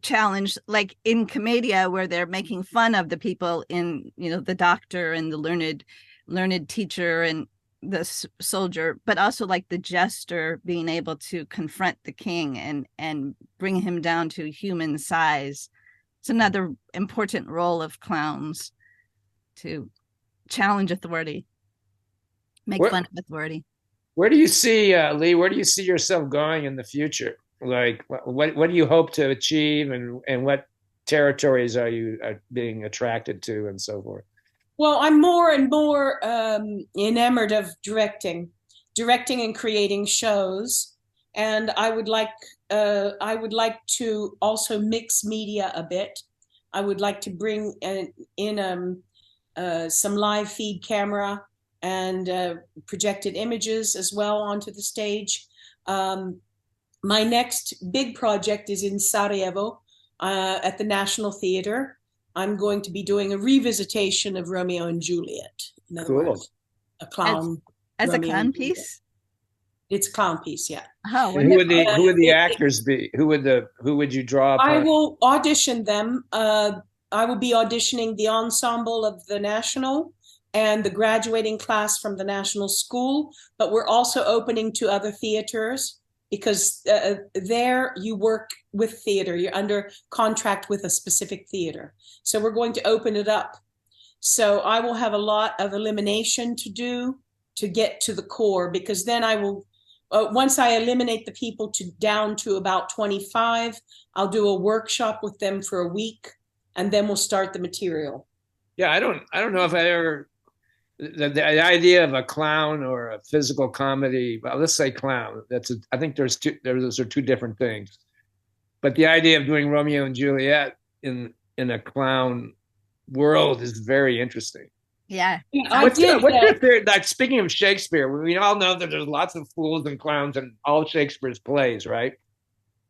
Speaker 1: challenge, like in Commedia, where they're making fun of the people in, the doctor and the learned teacher and the soldier, but also like the jester being able to confront the king and bring him down to human size. It's another important role of clowns, to challenge authority, make fun of authority.
Speaker 2: Where do you see, Lee, where do you see yourself going in the future? Like, what do you hope to achieve, and what territories are you being attracted to, and so forth?
Speaker 3: Well, I'm more and more enamored of directing and creating shows. And I would like to also mix media a bit. I would like to bring in some live feed camera and projected images as well onto the stage. My next big project is in Sarajevo at the National Theatre. I'm going to be doing a revisitation of Romeo and Juliet. In other words, a clown.
Speaker 1: As a clown piece?
Speaker 3: It's a clown piece, yeah.
Speaker 1: Oh,
Speaker 2: who would the actors be? Who would you draw upon?
Speaker 3: I will audition them. I will be auditioning the ensemble of the National and the graduating class from the National School, but we're also opening to other theaters because there you work with theater. You're under contract with a specific theater. So we're going to open it up. So I will have a lot of elimination to do to get to the core, because then I will, once I eliminate the people down to about 25, I'll do a workshop with them for a week, and then we'll start the material.
Speaker 2: Yeah, I don't know if I ever, the idea of a clown or a physical comedy, well, let's say clown. I think those are two different things. But the idea of doing Romeo and Juliet in a clown world is very interesting.
Speaker 1: Yeah.
Speaker 2: What's your theory? Like, speaking of Shakespeare, we all know that there's lots of fools and clowns in all Shakespeare's plays, right?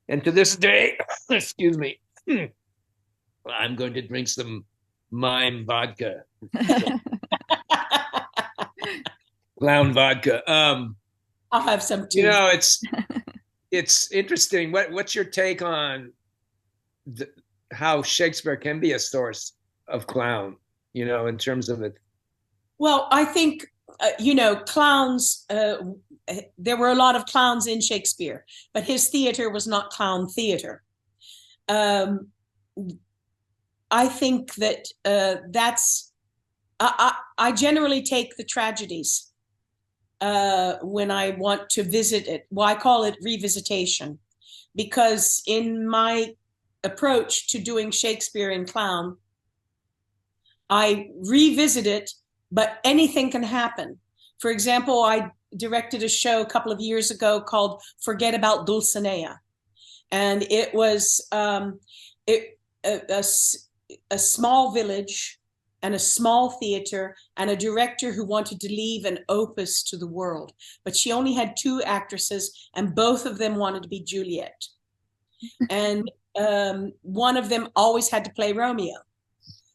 Speaker 2: And to this day, excuse me, I'm going to drink some Mime vodka. Clown vodka.
Speaker 3: I'll have some too.
Speaker 2: You know, it's interesting. What's your take on how Shakespeare can be a source of clown, you know, in terms of it?
Speaker 3: Well, I think, clowns, there were a lot of clowns in Shakespeare, but his theater was not clown theater. I think that I generally take the tragedies when I want to visit it. Well, I call it revisitation, because in my approach to doing Shakespeare in clown, I revisit it, but anything can happen. For example, I directed a show a couple of years ago called Forget About Dulcinea. And it was a small village and a small theater and a director who wanted to leave an opus to the world. But she only had 2 actresses, and both of them wanted to be Juliet. And one of them always had to play Romeo.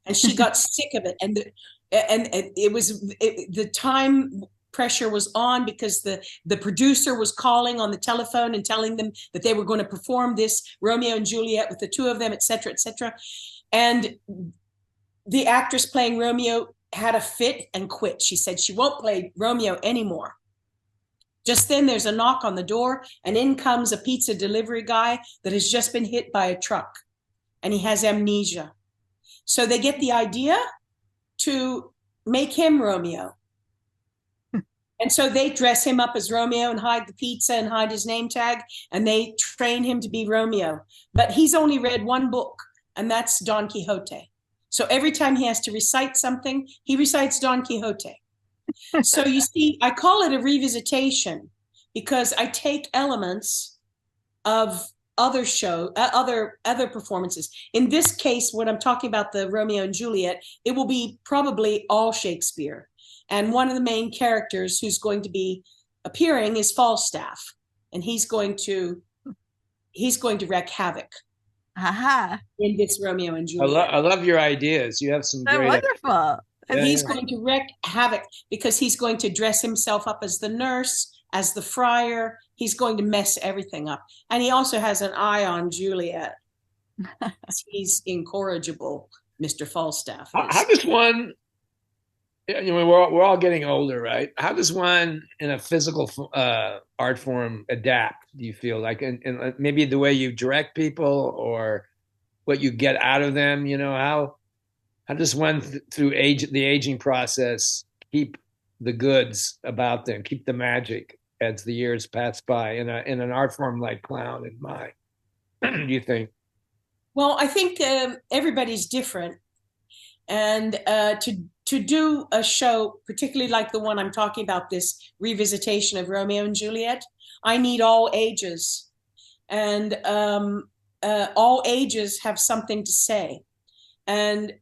Speaker 3: And she got sick of it. And the time pressure was on, because the producer was calling on the telephone and telling them that they were going to perform this Romeo and Juliet with the 2 of them, et cetera, et cetera. And the actress playing Romeo had a fit and quit. She said she won't play Romeo anymore. Just then there's a knock on the door, and in comes a pizza delivery guy that has just been hit by a truck, and he has amnesia. So they get the idea to make him Romeo. And so they dress him up as Romeo and hide the pizza and hide his name tag, and they train him to be Romeo. But he's only read 1 book, and that's Don Quixote. So every time he has to recite something, he recites Don Quixote. So you see, I call it a revisitation because I take elements of other performances. In this case, when I'm talking about the Romeo and Juliet, it will be probably all Shakespeare. And one of the main characters who's going to be appearing is Falstaff, and he's going to wreak havoc.
Speaker 1: Aha.
Speaker 3: In this Romeo and Juliet.
Speaker 2: I love your ideas. You have some great
Speaker 1: wonderful.
Speaker 3: He's going to wreak havoc because he's going to dress himself up as the nurse, as the friar. He's going to mess everything up. And he also has an eye on Juliet. He's incorrigible, Mr. Falstaff.
Speaker 2: How does one, we're all getting older, right? How does one in a physical art form adapt, do you feel like? And maybe the way you direct people or what you get out of them, how does one through the aging process keep the goods about them, keep the magic as the years pass by in an art form like clown and Mime? Do you think?
Speaker 3: Well, I think everybody's different. And to do a show, particularly like the one I'm talking about, this revisitation of Romeo and Juliet, I need all ages. And all ages have something to say. And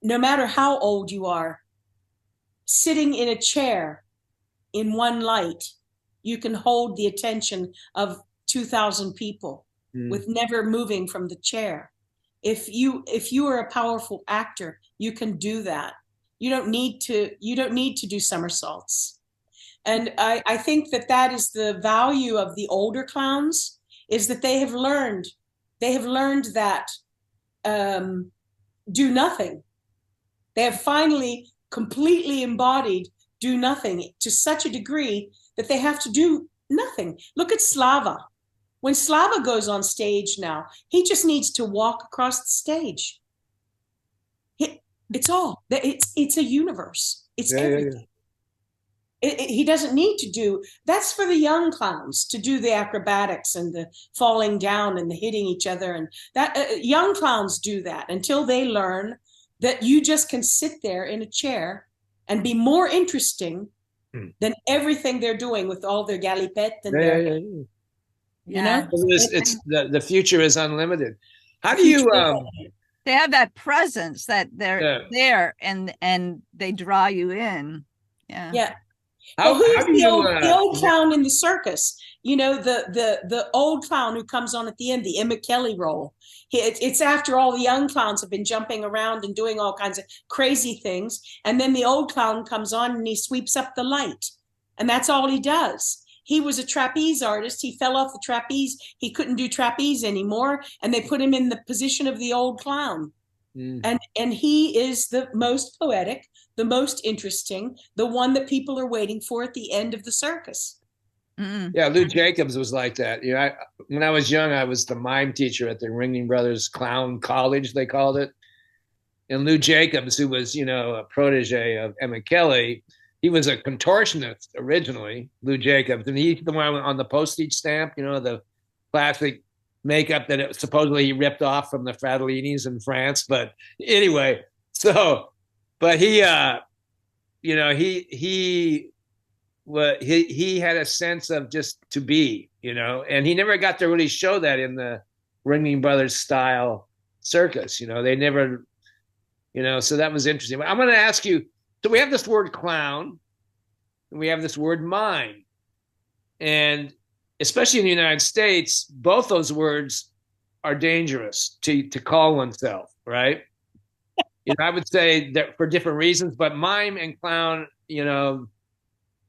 Speaker 3: no matter how old you are, sitting in a chair in one light, you can hold the attention of 2,000 people with never moving from the chair. If you are a powerful actor, you can do that. You don't need to do somersaults. And I think that is the value of the older clowns, is that they have learned that do nothing. They have finally completely embodied do nothing to such a degree that they have to do nothing. Look at Slava. When Slava goes on stage now, he just needs to walk across the stage. It's a universe. It's everything. He doesn't need to do, that's for the young clowns to do the acrobatics and the falling down and the hitting each other. And that young clowns do that until they learn that you just can sit there in a chair and be more interesting than everything they're doing with all their galipette and you know,
Speaker 2: it's the future is unlimited. How do you
Speaker 1: they have that presence that they're there and they draw you in.
Speaker 3: Yeah. Well, who's the old clown in the circus? You know, the old clown who comes on at the end, the Emma Kelly role. It's after all the young clowns have been jumping around and doing all kinds of crazy things. And then the old clown comes on and he sweeps up the light. And that's all he does. He was a trapeze artist. He fell off the trapeze. He couldn't do trapeze anymore. And they put him in the position of the old clown. And he is the most poetic, the most interesting, the one that people are waiting for at the end of the circus.
Speaker 2: Yeah, Lou Jacobs was like that. You know, when I was young, I was the mime teacher at the Ringling Brothers Clown College, they called it. And Lou Jacobs, who was, you know, a protege of Emma Kelly, he was a contortionist originally, Lou Jacobs. And he's the one on the postage stamp, you know, the classic makeup that supposedly he ripped off from the Fratellini's in France. But anyway, but he, you know, he had a sense of just to be, you know, and he never got to really show that in the Ringling Brothers style circus. You know, they never, you know, so that was interesting. But I'm going to ask you, so we have this word clown and we have this word mime, and especially in the United States, both those words are dangerous to call oneself, right? You know, I would say that for different reasons, but mime and clown, you know,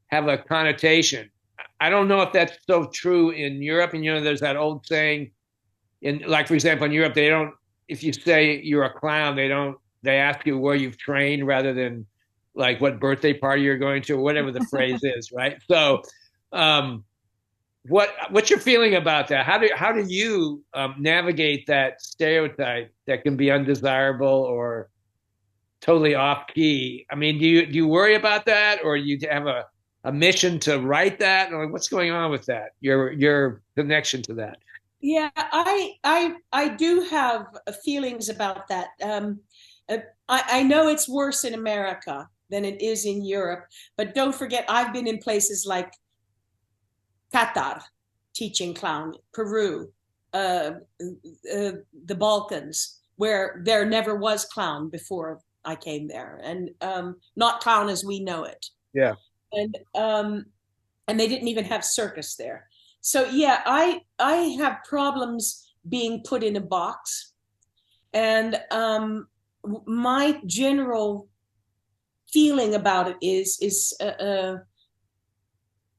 Speaker 2: have a connotation. I don't know if that's so true in Europe. And, you know, there's that old saying like, for example, in Europe, they don't, if you say you're a clown, they ask you where you've trained rather than like what birthday party you're going to or whatever the phrase is, right? So, what's your feeling about that? How do you navigate that stereotype that can be undesirable or totally off key? I mean, do you worry about that, or you have a mission to write that? Or what's going on with that? Your connection to that?
Speaker 3: Yeah, I do have feelings about that. I know it's worse in America than it is in Europe, but don't forget, I've been in places like Qatar, teaching clown, Peru, the Balkans, where there never was clown before I came there, and not clown as we know it.
Speaker 2: Yeah.
Speaker 3: And they didn't even have circus there. So yeah, I have problems being put in a box, and my general feeling about it is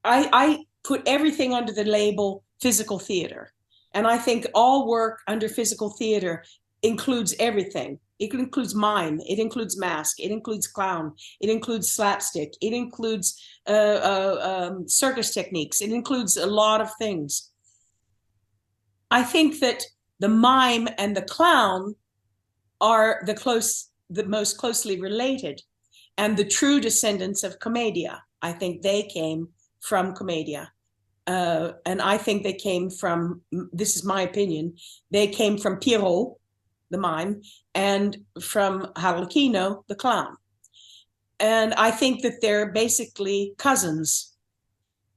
Speaker 3: I put everything under the label physical theater. And I think all work under physical theater includes everything. It includes mime, it includes mask, it includes clown, it includes slapstick, it includes circus techniques, it includes a lot of things. I think that the mime and the clown are the most closely related, and the true descendants of Commedia. I think they came from Commedia. And I think they came from, this is my opinion, they came from Pierrot, the mime, and from Harlequino, the clown. And I think that they're basically cousins.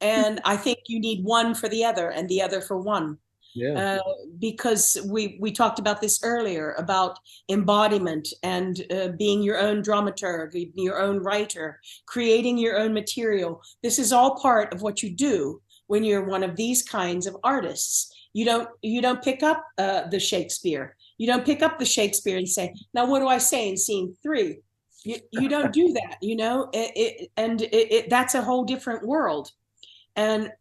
Speaker 3: And I think you need one for the other and the other for one.
Speaker 2: Yeah.
Speaker 3: because we talked about this earlier about embodiment and being your own dramaturg, your own writer, creating your own material. This is all part of what you do when you're one of these kinds of artists. You don't pick up the Shakespeare. You don't pick up the Shakespeare and say, now what do I say in scene 3? You don't do that, that's a whole different world. And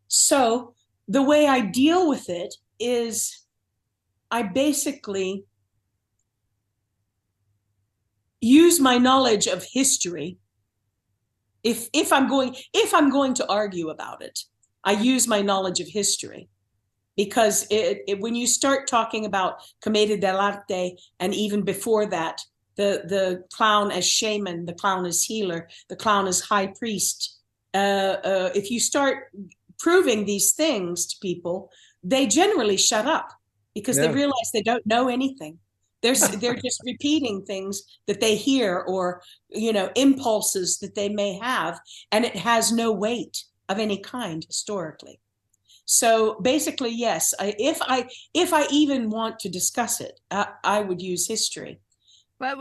Speaker 3: so the way I deal with it is I basically use my knowledge of history. If I'm going to argue about it, I use my knowledge of history, because when you start talking about Commedia dell'arte, and even before that, the clown as shaman, the clown as healer, the clown as high priest, if you start proving these things to people, they generally shut up, because they realize they don't know anything. They're just repeating things that they hear, or impulses that they may have, and it has no weight of any kind historically. So basically, yes, if I even want to discuss it, I would use history.
Speaker 1: How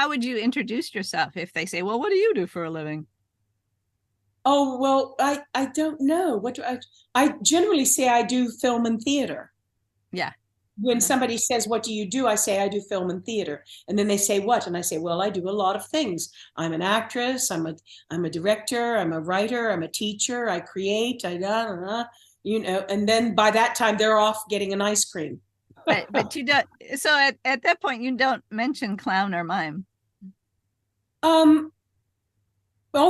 Speaker 1: would you introduce yourself if they say, well, what do you do for a living?
Speaker 3: Oh, well, I don't know. What do I generally say I do film and theater.
Speaker 1: Yeah.
Speaker 3: When somebody says, what do you do? I say, I do film and theater. And then they say, what? And I say, well, I do a lot of things. I'm an actress. I'm a director. I'm a writer. I'm a teacher. I create. And then by that time they're off getting an ice cream.
Speaker 1: But you don't. So at that point, you don't mention clown or mime.
Speaker 3: Oh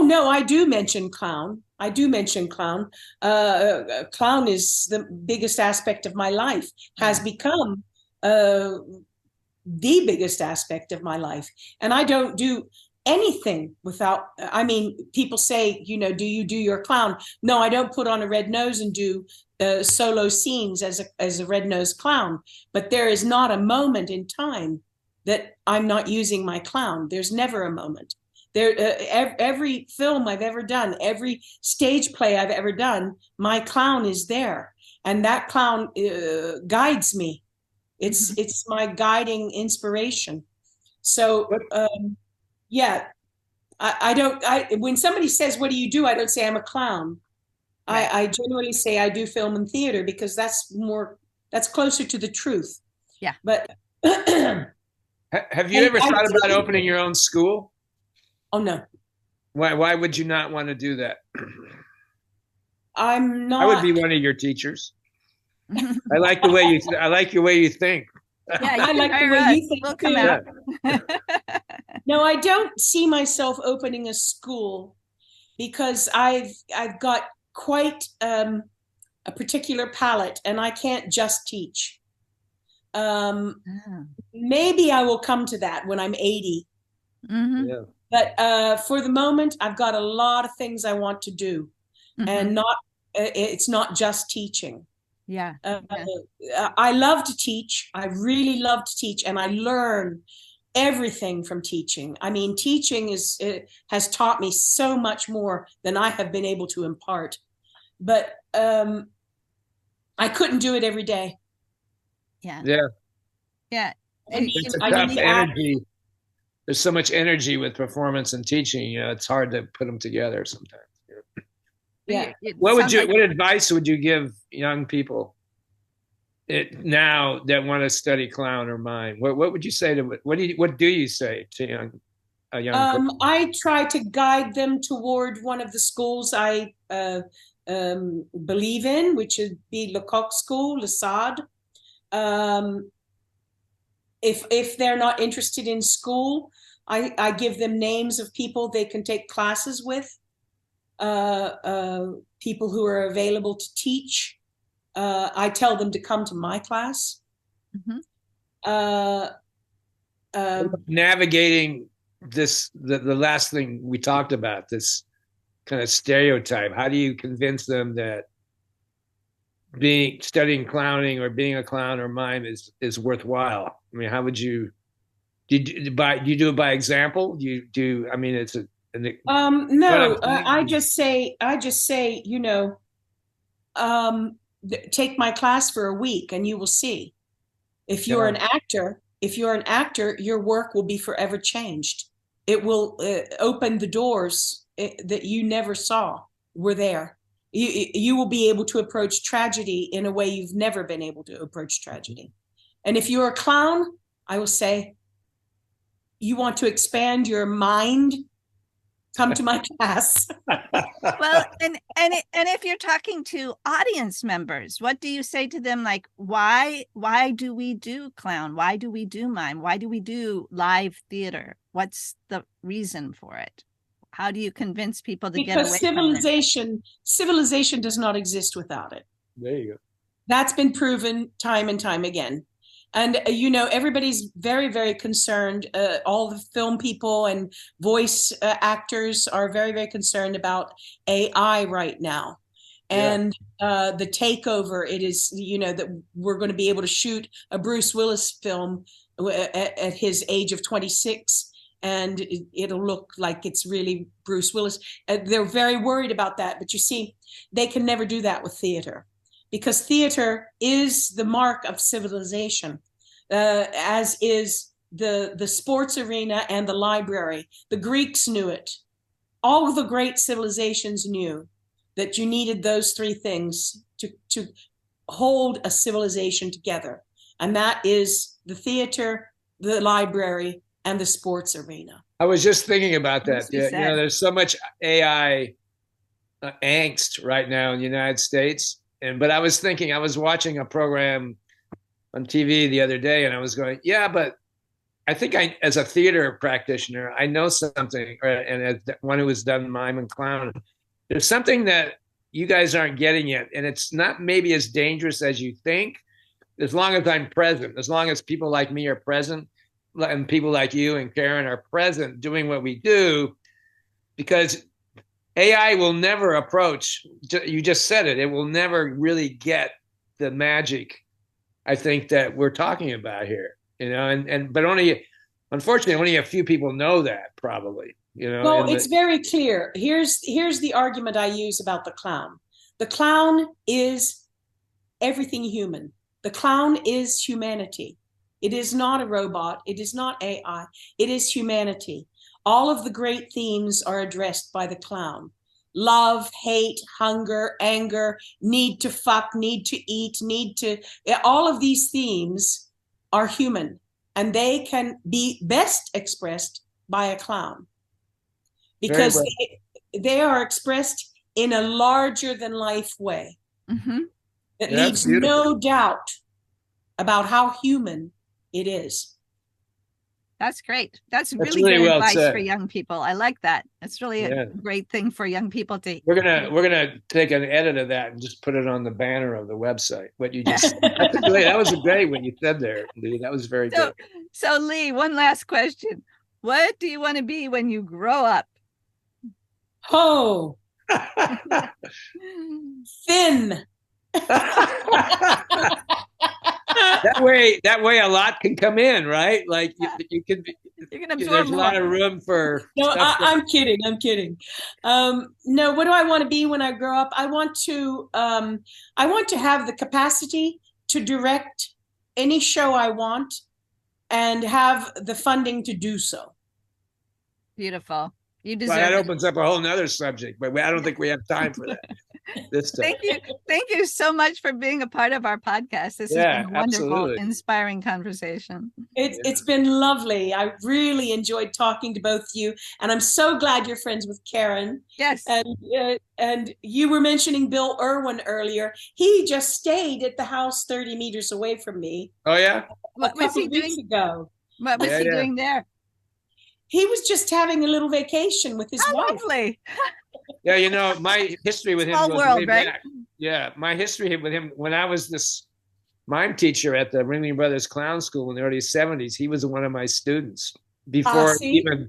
Speaker 3: no, I do mention clown. I do mention clown. Clown is the biggest aspect of my life, has become the biggest aspect of my life. And I don't do anything without, people say, do you do your clown? No, I don't put on a red nose and do solo scenes as a red-nosed clown. But there is not a moment in time that I'm not using my clown. There's never a moment. Every film I've ever done, every stage play I've ever done, my clown is there, and that clown guides me. It's my guiding inspiration. So yeah, I don't. When somebody says, "What do you do?" I don't say I'm a clown. Right. I generally say I do film and theater, because that's closer to the truth.
Speaker 1: Yeah.
Speaker 3: But
Speaker 2: have you ever thought about opening your own school?
Speaker 3: Oh no.
Speaker 2: Why would you not want to do that?
Speaker 3: I'm not.
Speaker 2: I would be one of your teachers. I like the way you think.
Speaker 1: Yeah,
Speaker 3: I like the way you think.
Speaker 1: We'll come out.
Speaker 3: No, I don't see myself opening a school, because I've got quite a particular palette, and I can't just teach. Maybe I will come to that when I'm 80.
Speaker 1: Mm-hmm.
Speaker 2: Yeah.
Speaker 3: But for the moment, I've got a lot of things I want to do, and it's not just teaching.
Speaker 1: Yeah.
Speaker 3: I love to teach. I really love to teach, and I learn everything from teaching. I mean, teaching has taught me so much more than I have been able to impart. But I couldn't do it every day.
Speaker 1: Yeah.
Speaker 2: Yeah.
Speaker 1: Yeah.
Speaker 2: It's a tough energy. There's so much energy with performance and teaching. It's hard to put them together sometimes.
Speaker 3: Yeah.
Speaker 2: What advice would you give young people now that want to study clown or mime? What would you say to what do you say to a young person?
Speaker 3: I try to guide them toward one of the schools I believe in, which would be Lecoq School, Lesade. If they're not interested in school, I give them names of people they can take classes with, people who are available to teach. I tell them to come to my class.
Speaker 2: Navigating this, the last thing we talked about, this kind of stereotype. How do you convince them that studying clowning or being a clown or mime is worthwhile? I mean, how would you do you do it by example? I mean, it's
Speaker 3: no, I just say, take my class for a week and you will see. If you're an actor, your work will be forever changed. It will open the doors that you never saw were there. You will be able to approach tragedy in a way you've never been able to approach tragedy. And if you're a clown, I will say, you want to expand your mind, come to my class.
Speaker 1: Well, and if you're talking to audience members, what do you say to them? Like, why do we do clown? Why do we do mime? Why do we do live theater? What's the reason for it? How do you convince people to get away from it?
Speaker 3: Civilization does not exist without it.
Speaker 2: There you go.
Speaker 3: That's been proven time and time again. And, everybody's very, very concerned. All the film people and voice actors are very, very concerned about AI right now. And the takeover, it is, that we're going to be able to shoot a Bruce Willis film at his age of 26. And it'll look like it's really Bruce Willis. They're very worried about that. But you see, they can never do that with theater, because theater is the mark of civilization, as is the sports arena and the library. The Greeks knew it. All of the great civilizations knew that you needed those three things to hold a civilization together. And that is the theater, the library, and the sports arena.
Speaker 2: I was just thinking about that. There's so much AI angst right now in the United States. But I was thinking, I was watching a program on TV the other day, and I was going, yeah, but I think as a theater practitioner, I know something, and as one who has done mime and clown, there's something that you guys aren't getting yet. And it's not maybe as dangerous as you think, as long as I'm present, as long as people like me are present, and people like you and Karen are present doing what we do, because AI will never approach, you just said it, it will never really get the magic, I think, that we're talking about here, but unfortunately, only a few people know that, probably,
Speaker 3: Well, it's very clear. Here's the argument I use about the clown. The clown is everything human. The clown is humanity. It is not a robot. It is not AI. It is humanity. All of the great themes are addressed by the clown. Love, hate, hunger, anger, need to fuck, need to eat, all of these themes are human, and they can be best expressed by a clown, because they are expressed in a larger than life way.
Speaker 1: Mm-hmm.
Speaker 3: That leaves no doubt about how human it is.
Speaker 1: That's great. That's really good
Speaker 2: well
Speaker 1: advice
Speaker 2: said
Speaker 1: for young people. I like that. It's really a great thing for young people to.
Speaker 2: We're gonna take an edit of that and just put it on the banner of the website. What you just said. That was great what you said there, Lee. That was very good.
Speaker 1: So Lee, one last question. What do you want to be when you grow up?
Speaker 3: Oh, thin.
Speaker 2: That way a lot can come in, right? Like you can be,
Speaker 1: you can absorb
Speaker 2: there's
Speaker 1: more.
Speaker 2: a lot of room for
Speaker 3: I'm kidding. No, what do I want to be when I grow up? I want to have the capacity to direct any show I want and have the funding to do so.
Speaker 1: Beautiful. You deserve
Speaker 2: that opens up a whole nother subject, but I don't think we have time for that this time.
Speaker 1: Thank you so much for being a part of our podcast. This has been a wonderful, inspiring conversation.
Speaker 3: It's been lovely. I really enjoyed talking to both of you, and I'm so glad you're friends with Karen.
Speaker 1: Yes.
Speaker 3: And you were mentioning Bill Irwin earlier. He just stayed at the house 30 meters away from me.
Speaker 2: Oh yeah.
Speaker 1: What was he doing
Speaker 3: ago?
Speaker 1: What was he doing there?
Speaker 3: He was just having a little vacation with his wife.
Speaker 1: Lovely.
Speaker 2: Yeah, my history with him
Speaker 1: goes world, way
Speaker 2: back. Yeah, my history with him, when I was this mime teacher at the Ringling Brothers Clown School in the early 70s, he was one of my students before he even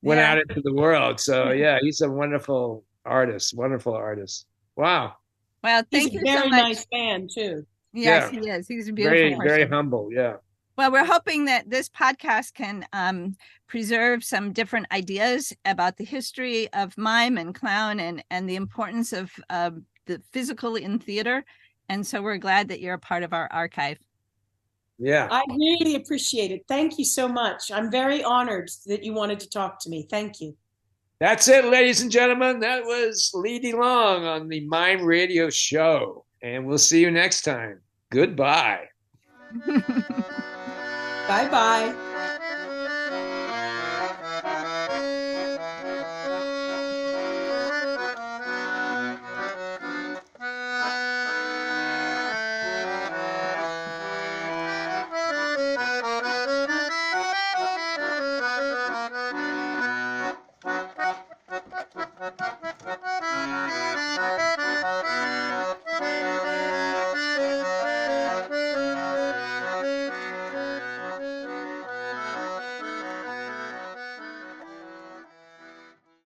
Speaker 2: went out into the world. So yeah, he's a wonderful artist. Wow.
Speaker 1: Well, thank you so much.
Speaker 3: He's a very nice man too.
Speaker 1: Yes, he is. He's a beautiful person.
Speaker 2: Very humble. Yeah.
Speaker 1: Well, we're hoping that this podcast can preserve some different ideas about the history of mime and clown and the importance of the physical in theater, And so we're glad that you're a part of our archive.
Speaker 2: Yeah.
Speaker 3: I really appreciate it. Thank you so much. I'm very honored that you wanted to talk to me. Thank you.
Speaker 2: That's it, ladies and gentlemen. That was Lee DeLong on the Mime Radio Show. And we'll see you next time. Goodbye.
Speaker 3: Bye-bye.